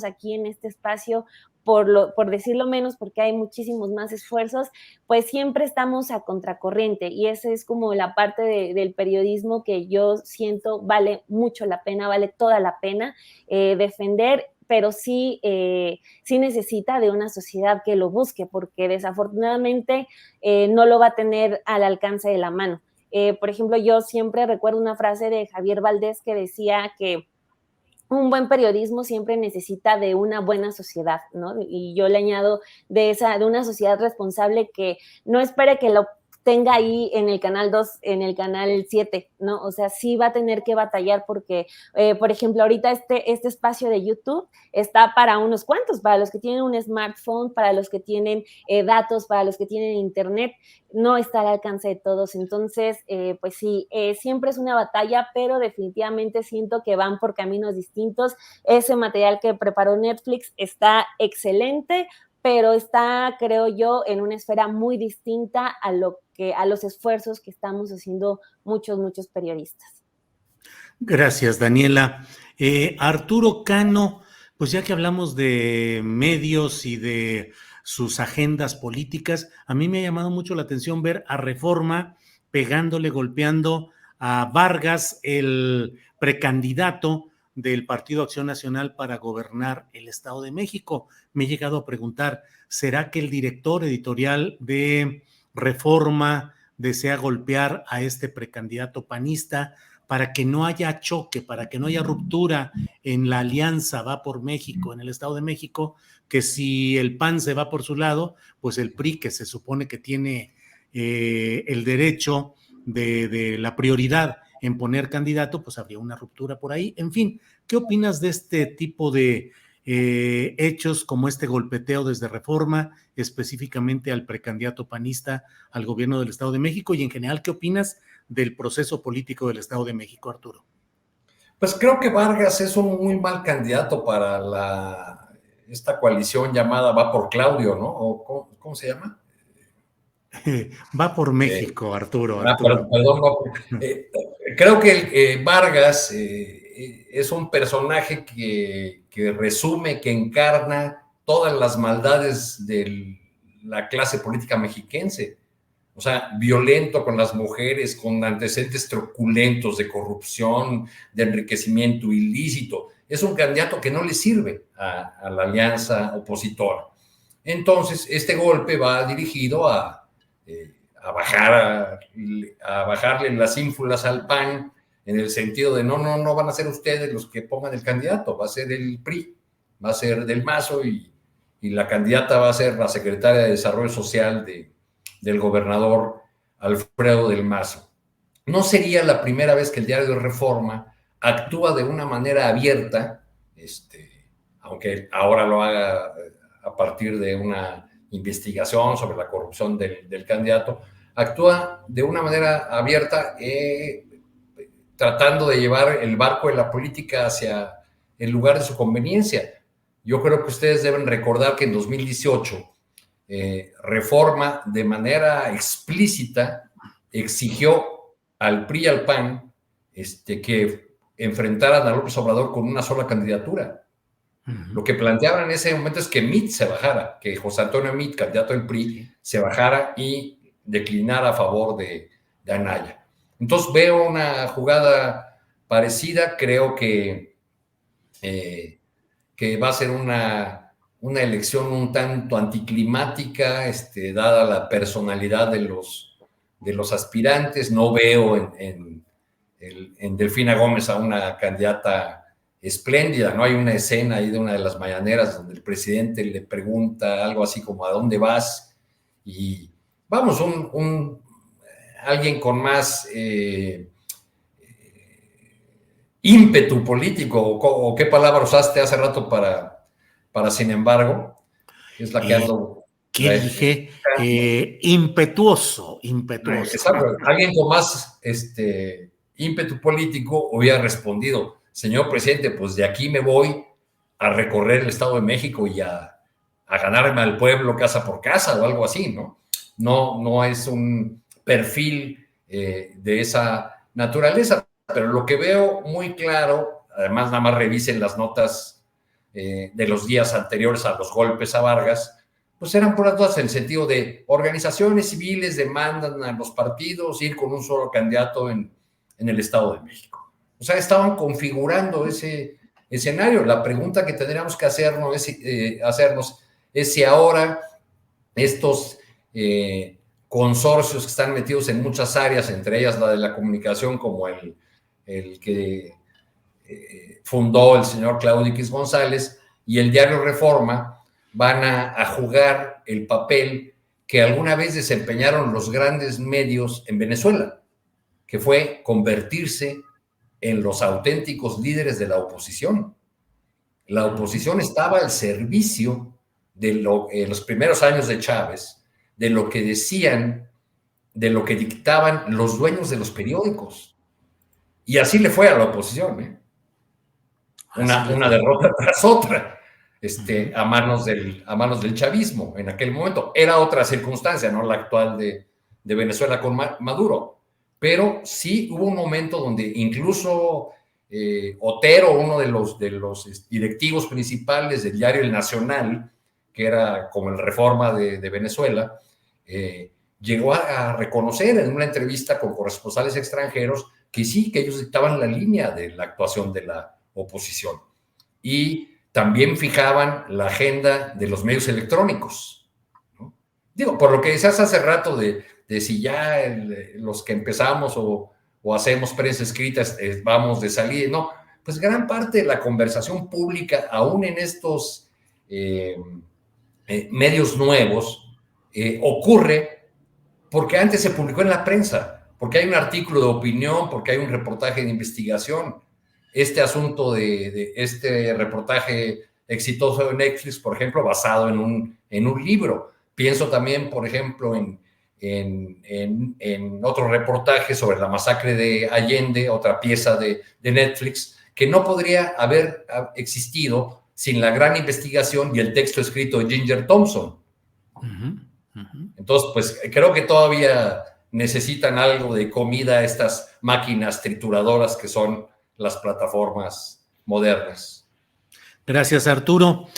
aquí en este espacio, por decirlo menos, porque hay muchísimos más esfuerzos, pues siempre estamos a contracorriente y esa es como la parte del periodismo que yo siento vale mucho la pena, vale toda la pena defender, pero sí necesita de una sociedad que lo busque, porque desafortunadamente no lo va a tener al alcance de la mano. Por ejemplo, yo siempre recuerdo una frase de Javier Valdés que decía que un buen periodismo siempre necesita de una buena sociedad, ¿no? Y yo le añado de una sociedad responsable que no espere que lo tenga ahí en el canal 2, en el canal 7, ¿no? O sea, sí va a tener que batallar porque, por ejemplo, ahorita este espacio de YouTube está para unos cuantos, para los que tienen un smartphone, para los que tienen datos, para los que tienen internet, no está al alcance de todos. Entonces, pues sí, siempre es una batalla, pero definitivamente siento que van por caminos distintos. Ese material que preparó Netflix está excelente, pero está, creo yo, en una esfera muy distinta a los esfuerzos que estamos haciendo muchos periodistas. Gracias, Daniela. Arturo Cano, pues ya que hablamos de medios y de sus agendas políticas, a mí me ha llamado mucho la atención ver a Reforma pegándole, golpeando a Vargas, el precandidato del Partido Acción Nacional para gobernar el Estado de México. Me he llegado a preguntar, ¿será que el director editorial de Reforma desea golpear a este precandidato panista para que no haya choque, para que no haya ruptura en la alianza Va por México, en el Estado de México, que si el PAN se va por su lado, pues el PRI, que se supone que tiene el derecho de la prioridad en poner candidato, pues habría una ruptura por ahí. En fin, ¿qué opinas de este tipo de hechos como este golpeteo desde Reforma, específicamente al precandidato panista al gobierno del Estado de México? Y en general, ¿qué opinas del proceso político del Estado de México, Arturo? Pues creo que Vargas es un muy mal candidato para esta coalición llamada Va por Claudio, ¿no? ¿O cómo se llama? Va por México, Arturo. Perdón, creo que Vargas es un personaje que resume, que encarna todas las maldades de la clase política mexiquense. O sea, violento con las mujeres, con antecedentes truculentos de corrupción, de enriquecimiento ilícito. Es un candidato que no le sirve a la alianza opositora. Entonces, este golpe va dirigido a bajarle las ínfulas al PAN en el sentido de no van a ser ustedes los que pongan el candidato, va a ser el PRI, va a ser del Mazo y la candidata va a ser la secretaria de Desarrollo Social del gobernador Alfredo del Mazo. No sería la primera vez que el diario de Reforma actúa de una manera abierta, aunque ahora lo haga a partir de una investigación sobre la corrupción del candidato, actúa de una manera abierta tratando de llevar el barco de la política hacia el lugar de su conveniencia. Yo creo que ustedes deben recordar que en 2018 Reforma de manera explícita exigió al PRI y al PAN que enfrentaran a López Obrador con una sola candidatura. Lo que planteaban en ese momento es que Meade se bajara, que José Antonio Meade, candidato del PRI, se bajara y declinara a favor de Anaya. Entonces veo una jugada parecida, creo que va a ser una elección un tanto anticlimática, dada la personalidad de los aspirantes. No veo en Delfina Gómez a una candidata espléndida, ¿no? Hay una escena ahí de una de las mañaneras donde el presidente le pregunta algo así como ¿a dónde vas? Y vamos, alguien con más ímpetu político, o qué palabra usaste hace rato para sin embargo, es la que ando... ¿Qué dije? Impetuoso. Exacto. Alguien con más ímpetu político hubiera respondido, señor presidente, pues de aquí me voy a recorrer el Estado de México y a ganarme al pueblo casa por casa o algo así, ¿no? No es un perfil de esa naturaleza, pero lo que veo muy claro, además nada más revisen las notas de los días anteriores a los golpes a Vargas, pues eran puras dudas en el sentido de organizaciones civiles demandan a los partidos ir con un solo candidato en el Estado de México. O sea, estaban configurando ese escenario. La pregunta que tendríamos que hacernos es si ahora estos consorcios que están metidos en muchas áreas, entre ellas la de la comunicación, como el que fundó el señor Claudio X González, y el diario Reforma, van a jugar el papel que alguna vez desempeñaron los grandes medios en Venezuela, que fue convertirse en los auténticos líderes de la oposición. La oposición estaba al servicio de en los primeros años de Chávez, de lo que decían, de lo que dictaban los dueños de los periódicos. Y así le fue a la oposición, ¿eh? Una derrota tras otra. A manos del chavismo en aquel momento. Era otra circunstancia, no la actual de Venezuela con Maduro, pero sí hubo un momento donde incluso Otero, uno de los directivos principales del diario El Nacional, que era como el Reforma de Venezuela, llegó a reconocer en una entrevista con corresponsales extranjeros que sí, que ellos dictaban la línea de la actuación de la oposición. Y también fijaban la agenda de los medios electrónicos, ¿no? Digo, por lo que decías hace rato de si ya los que empezamos o hacemos prensa escrita vamos de salida, no, pues gran parte de la conversación pública, aún en estos medios nuevos, ocurre porque antes se publicó en la prensa, porque hay un artículo de opinión, porque hay un reportaje de investigación. Este asunto de este reportaje exitoso de Netflix, por ejemplo, basado en un libro. Pienso también, por ejemplo, en otro reportaje sobre la masacre de Allende, otra pieza de Netflix, que no podría haber existido sin la gran investigación y el texto escrito de Ginger Thompson. Entonces, pues creo que todavía necesitan algo de comida estas máquinas trituradoras que son las plataformas modernas. Gracias, Arturo.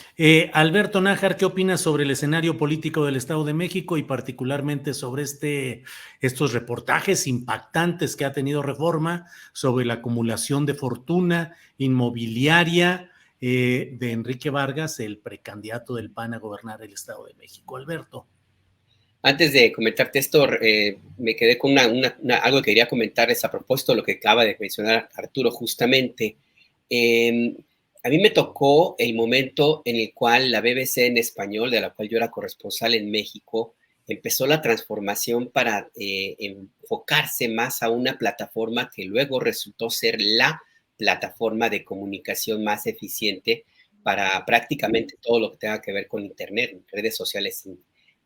Alberto Nájar, ¿qué opinas sobre el escenario político del Estado de México y particularmente sobre estos reportajes impactantes que ha tenido Reforma sobre la acumulación de fortuna inmobiliaria de Enrique Vargas, el precandidato del PAN a gobernar el Estado de México? Alberto. Antes de comentarte esto, me quedé con algo que quería comentarles a propósito de lo que acaba de mencionar Arturo justamente. A mí me tocó el momento en el cual la BBC en español, de la cual yo era corresponsal en México, empezó la transformación para enfocarse más a una plataforma que luego resultó ser la plataforma de comunicación más eficiente para prácticamente todo lo que tenga que ver con Internet, redes sociales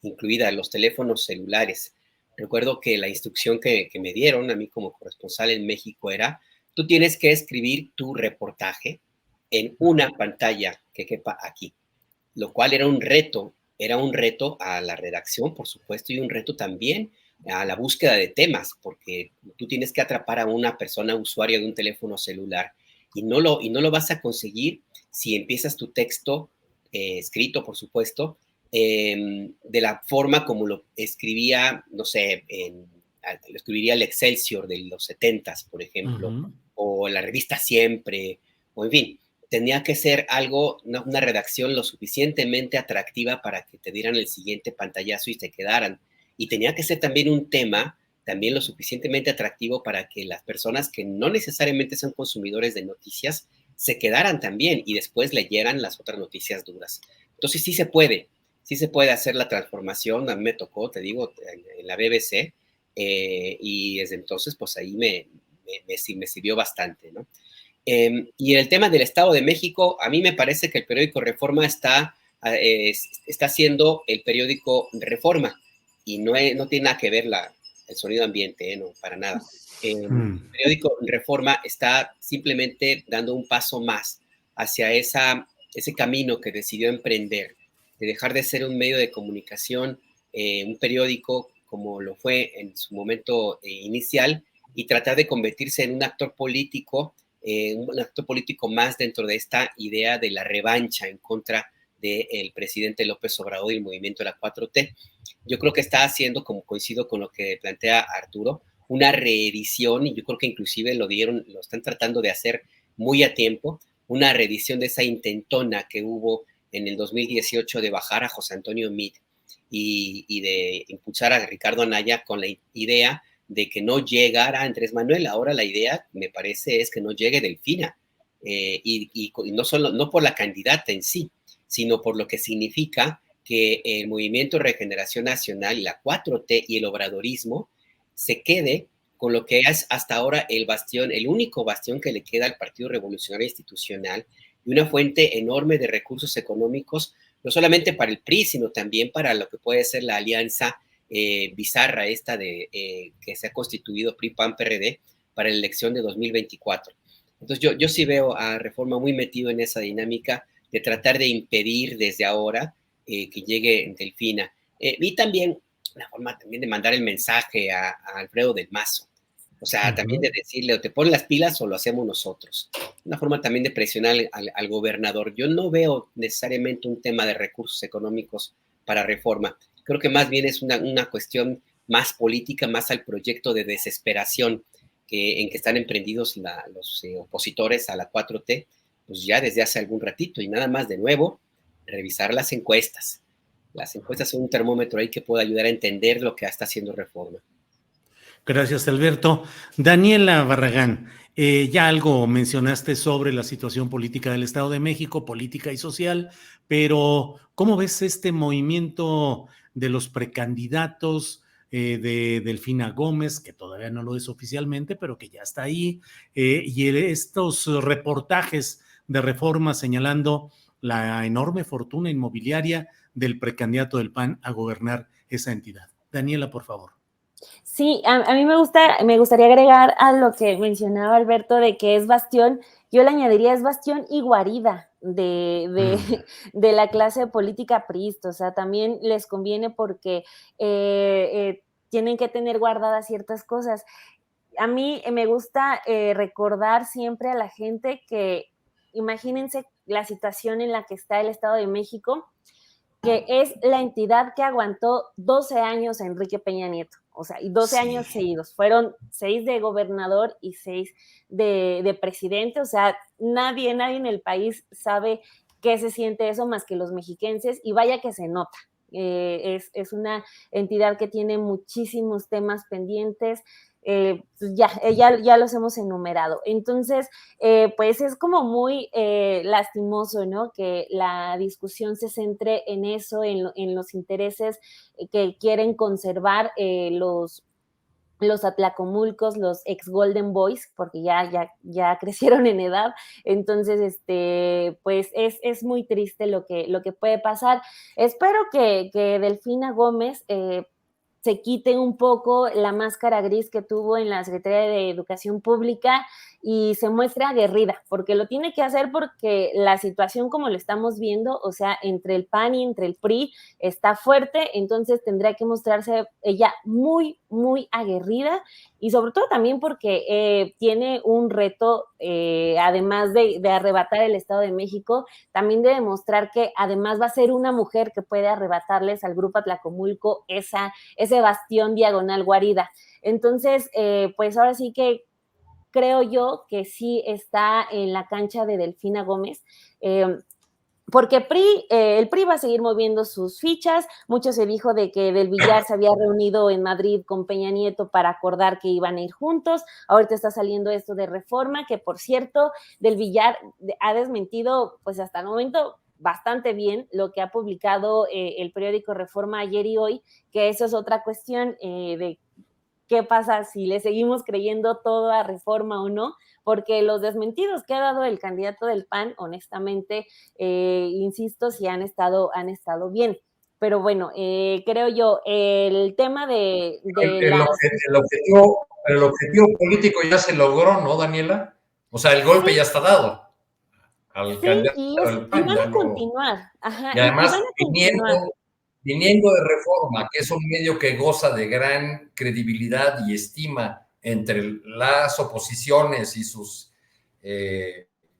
incluidas, los teléfonos celulares. Recuerdo que la instrucción que me dieron a mí como corresponsal en México era, tú tienes que escribir tu reportaje en una pantalla que quepa aquí, lo cual era un reto a la redacción, por supuesto, y un reto también a la búsqueda de temas, porque tú tienes que atrapar a una persona usuaria de un teléfono celular y no lo vas a conseguir si empiezas tu texto escrito, por supuesto, de la forma como lo escribía, no sé, lo escribiría el Excelsior de los 70s, por ejemplo, o la revista Siempre, o en fin, tenía que ser algo, una redacción lo suficientemente atractiva para que te dieran el siguiente pantallazo y te quedaran. Y tenía que ser también un tema también lo suficientemente atractivo para que las personas que no necesariamente son consumidores de noticias se quedaran también y después leyeran las otras noticias duras. Entonces sí se puede hacer la transformación. A mí me tocó, te digo, en la BBC, y desde entonces pues ahí me sirvió bastante, ¿no? Y en el tema del Estado de México, a mí me parece que el periódico Reforma está siendo el periódico Reforma y no tiene nada que ver el sonido ambiente, no, para nada. El periódico Reforma está simplemente dando un paso más hacia ese camino que decidió emprender, de dejar de ser un medio de comunicación, un periódico como lo fue en su momento inicial, y tratar de convertirse en un actor político más dentro de esta idea de la revancha en contra del presidente López Obrador y el movimiento de la 4T. Yo creo que está haciendo, como coincido con lo que plantea Arturo, una reedición, y yo creo que inclusive lo están tratando de hacer muy a tiempo, una reedición de esa intentona que hubo en el 2018 de bajar a José Antonio Meade y de impulsar a Ricardo Anaya con la idea de que no llegara Andrés Manuel. Ahora la idea, me parece, es que no llegue Delfina, y no por la candidata en sí, sino por lo que significa que el Movimiento de Regeneración Nacional y la 4T y el obradorismo se quede con lo que es hasta ahora el único bastión que le queda al Partido Revolucionario Institucional, y una fuente enorme de recursos económicos, no solamente para el PRI, sino también para lo que puede ser la alianza bizarra esta que se ha constituido PRI-PAN-PRD para la elección de 2024. Entonces yo sí veo a Reforma muy metido en esa dinámica de tratar de impedir desde ahora que llegue Delfina. Y también una forma también de mandar el mensaje a Alfredo del Mazo. O sea, también de decirle, o te pones las pilas o lo hacemos nosotros. Una forma también de presionar al gobernador. Yo no veo necesariamente un tema de recursos económicos para Reforma. Creo que más bien es una cuestión más política, más al proyecto de desesperación en que están emprendidos los opositores a la 4T, pues ya desde hace algún ratito. Y nada más, de nuevo, revisar las encuestas. Las encuestas son un termómetro ahí que puede ayudar a entender lo que está haciendo Reforma. Gracias, Alberto. Daniela Barragán, ya algo mencionaste sobre la situación política del Estado de México, política y social, pero ¿cómo ves este movimiento de los precandidatos de Delfina Gómez, que todavía no lo es oficialmente, pero que ya está ahí, y estos reportajes de Reforma señalando la enorme fortuna inmobiliaria del precandidato del PAN a gobernar esa entidad? Daniela, por favor. Sí, a mí me gustaría agregar a lo que mencionaba Alberto de que es bastión. Yo le añadiría es bastión y guarida de la clase política priista. O sea, también les conviene porque tienen que tener guardadas ciertas cosas. A mí me gusta recordar siempre a la gente que, imagínense la situación en la que está el Estado de México, que es la entidad que aguantó 12 años a Enrique Peña Nieto. O sea, y 12 años seguidos. Fueron 6 de gobernador y 6 de presidente. O sea, nadie en el país sabe qué se siente eso más que los mexiquenses, y vaya que se nota. Es una entidad que tiene muchísimos temas pendientes. Ya los hemos enumerado. Entonces, pues es como muy lastimoso, ¿no? Que la discusión se centre en eso, en los intereses que quieren conservar los Atlacomulcos, los ex Golden Boys, porque ya crecieron en edad. Entonces, pues es muy triste lo que puede pasar. Espero que Delfina Gómez se quite un poco la máscara gris que tuvo en la Secretaría de Educación Pública y se muestre aguerrida, porque lo tiene que hacer, porque la situación como lo estamos viendo, o sea, entre el PAN y entre el PRI está fuerte. Entonces tendrá que mostrarse ella muy, muy aguerrida, y sobre todo también porque tiene un reto, además de arrebatar el Estado de México, también de demostrar que además va a ser una mujer que puede arrebatarles al Grupo Atlacomulco ese bastión diagonal guarida. Entonces, pues ahora sí que creo yo que sí está en la cancha de Delfina Gómez, porque el PRI va a seguir moviendo sus fichas. Mucho se dijo de que Del Villar se había reunido en Madrid con Peña Nieto para acordar que iban a ir juntos. Ahorita está saliendo esto de Reforma, que por cierto, Del Villar ha desmentido, pues hasta el momento, bastante bien lo que ha publicado el periódico Reforma ayer y hoy, que eso es otra cuestión de qué pasa si le seguimos creyendo todo a Reforma o no, porque los desmentidos que ha dado el candidato del PAN, honestamente, insisto, sí han estado bien. Pero bueno, creo yo, el tema de el objetivo político ya se logró, ¿no, Daniela? O sea, el golpe Sí, ya está dado al sí, candidato del y PAN, van ya a lo... continuar, ajá, Y y además, van a continuar. viniendo de Reforma, que es un medio que goza de gran credibilidad y estima entre las oposiciones y sus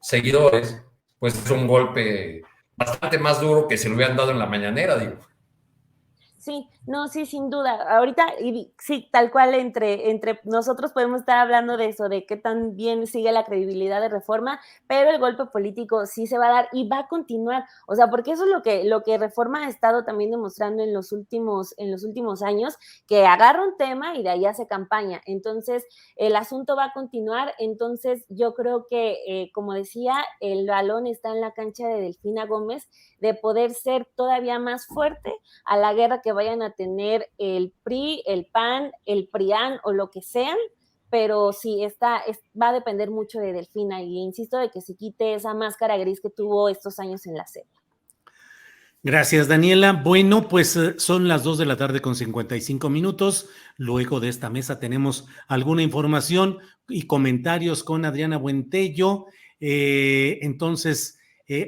seguidores, pues es un golpe bastante más duro que se lo hubieran dado en la mañanera, digo. Sí, no, sí, sin duda. Ahorita, y sí, tal cual, entre nosotros podemos estar hablando de eso, de qué tan bien sigue la credibilidad de Reforma, pero el golpe político sí se va a dar y va a continuar. O sea, porque eso es lo que Reforma ha estado también demostrando en los últimos años, que agarra un tema y de ahí hace campaña. Entonces, el asunto va a continuar. Entonces, yo creo que, como decía, el balón está en la cancha de Delfina Gómez, de poder ser todavía más fuerte a la guerra que vayan a tener el PRI, el PAN, el PRIAN o lo que sean, pero sí, va a depender mucho de Delfina y insisto de que se quite esa máscara gris que tuvo estos años en la SEP. Gracias, Daniela. Bueno, pues son las 2 de la tarde con 55 minutos. Luego de esta mesa tenemos alguna información y comentarios con Adriana Buentello. Entonces,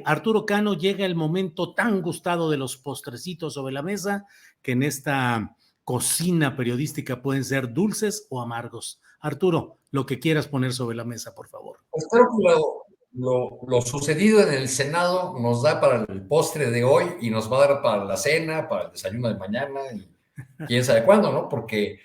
Arturo Cano, llega el momento tan gustado de los postrecitos sobre la mesa, que en esta cocina periodística pueden ser dulces o amargos. Arturo, lo que quieras poner sobre la mesa, por favor. Pues creo que lo sucedido en el Senado nos da para el postre de hoy y nos va a dar para la cena, para el desayuno de mañana y quién sabe cuándo, ¿no? Porque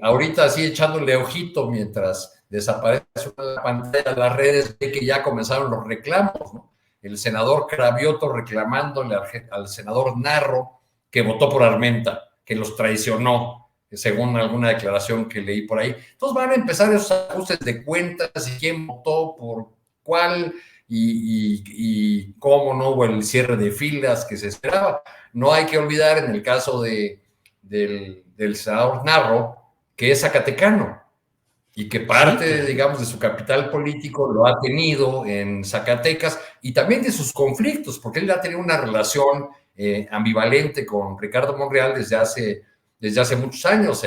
ahorita así echándole ojito mientras desaparece la pantalla de las redes, ve que ya comenzaron los reclamos, ¿no? El senador Cravioto reclamándole al senador Narro que votó por Armenta, que los traicionó, según alguna declaración que leí por ahí. Entonces van a empezar esos ajustes de cuentas y quién votó por cuál y cómo no hubo el cierre de filas que se esperaba. No hay que olvidar en el caso del senador Narro, que es zacatecano y que parte, Sí, claro. digamos, de su capital político lo ha tenido en Zacatecas y también de sus conflictos, porque él ha tenido una relación ambivalente con Ricardo Monreal desde hace muchos años.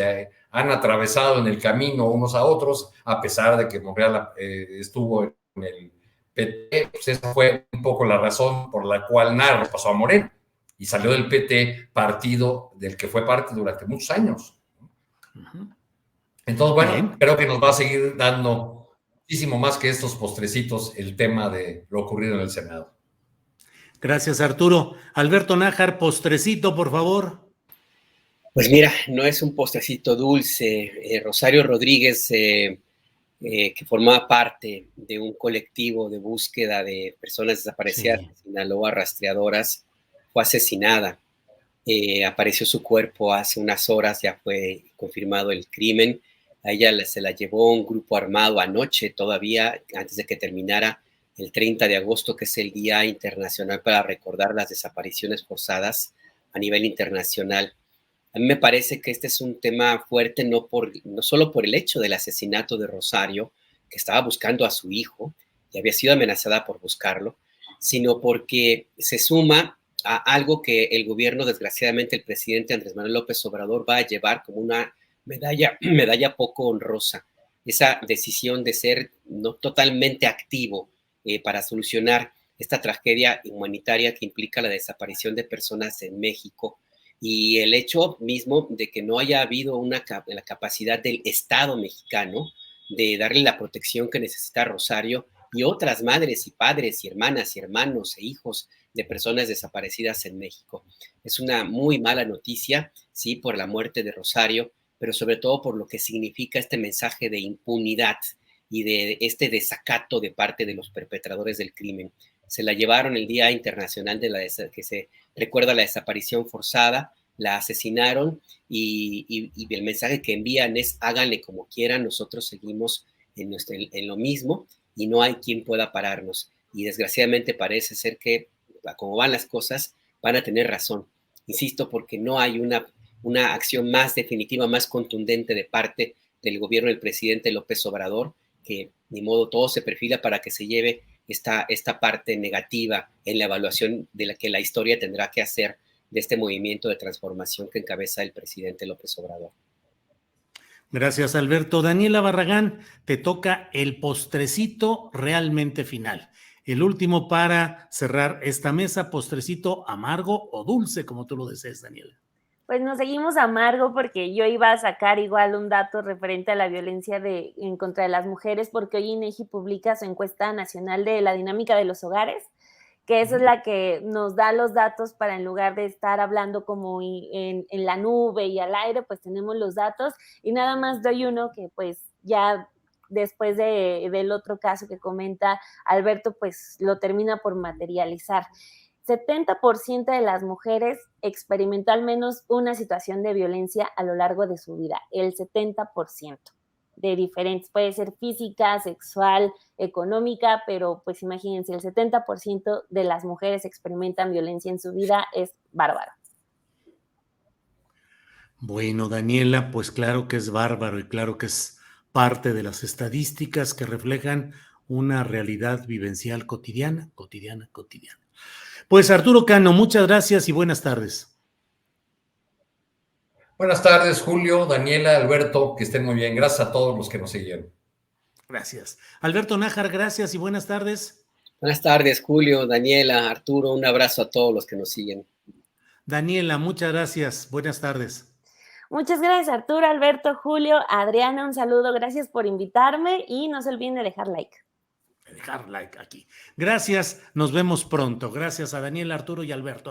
Han atravesado en el camino unos a otros, a pesar de que Monreal estuvo en el PT. Pues esa fue un poco la razón por la cual Narro pasó a Morena y salió del PT, partido del que fue parte durante muchos años. Uh-huh. Entonces, bueno, Bien. creo que nos va a seguir dando muchísimo más que estos postrecitos el tema de lo ocurrido en el Senado. Gracias, Arturo. Alberto Nájar, postrecito, por favor. Pues mira, no es un postrecito dulce. Rosario Rodríguez, que formaba parte de un colectivo de búsqueda de personas desaparecidas en Sinaloa, rastreadoras, fue asesinada. Apareció su cuerpo hace unas horas, ya fue confirmado el crimen. A ella se la llevó un grupo armado anoche, todavía antes de que terminara el 30 de agosto, que es el Día Internacional para recordar las desapariciones forzadas a nivel internacional. A mí me parece que este es un tema fuerte, no solo por el hecho del asesinato de Rosario, que estaba buscando a su hijo y había sido amenazada por buscarlo, sino porque se suma a algo que el gobierno, desgraciadamente, el presidente Andrés Manuel López Obrador va a llevar como una medalla poco honrosa. Esa decisión de ser no totalmente activo para solucionar esta tragedia humanitaria que implica la desaparición de personas en México, y el hecho mismo de que no haya habido la capacidad del Estado mexicano de darle la protección que necesita Rosario y otras madres y padres y hermanas y hermanos e hijos de personas desaparecidas en México. Es una muy mala noticia, sí, por la muerte de Rosario, pero sobre todo por lo que significa este mensaje de impunidad y de este desacato de parte de los perpetradores del crimen. Se la llevaron el Día Internacional que se recuerda la desaparición forzada, la asesinaron y el mensaje que envían es háganle como quieran, nosotros seguimos en lo mismo y no hay quien pueda pararnos. Y desgraciadamente parece ser que, como van las cosas, van a tener razón. Insisto, porque no hay una una acción más definitiva, más contundente de parte del gobierno del presidente López Obrador, que ni modo todo se perfila para que se lleve esta parte negativa en la evaluación de la que la historia tendrá que hacer de este movimiento de transformación que encabeza el presidente López Obrador. Gracias, Alberto. Daniela Barragán, te toca el postrecito realmente final. El último para cerrar esta mesa, postrecito amargo o dulce, como tú lo desees, Daniela. Pues nos seguimos amargo porque yo iba a sacar igual un dato referente a la violencia en contra de las mujeres, porque hoy INEGI publica su encuesta nacional de la dinámica de los hogares, que esa es la que nos da los datos para, en lugar de estar hablando como en la nube y al aire, pues tenemos los datos, y nada más doy uno que pues ya después del otro caso que comenta Alberto, pues lo termina por materializar. 70% de las mujeres experimentó al menos una situación de violencia a lo largo de su vida, el 70% de diferentes, puede ser física, sexual, económica, pero pues imagínense, el 70% de las mujeres experimentan violencia en su vida, es bárbaro. Bueno, Daniela, pues claro que es bárbaro y claro que es parte de las estadísticas que reflejan una realidad vivencial cotidiana. Pues Arturo Cano, muchas gracias y buenas tardes. Buenas tardes, Julio, Daniela, Alberto, que estén muy bien. Gracias a todos los que nos siguieron. Gracias. Alberto Nájar, gracias y buenas tardes. Buenas tardes, Julio, Daniela, Arturo, un abrazo a todos los que nos siguen. Daniela, muchas gracias. Buenas tardes. Muchas gracias, Arturo, Alberto, Julio, Adriana, un saludo, gracias por invitarme y no se olviden de dejar like. Dejar like aquí. Gracias, nos vemos pronto. Gracias a Daniela, Arturo y Alberto.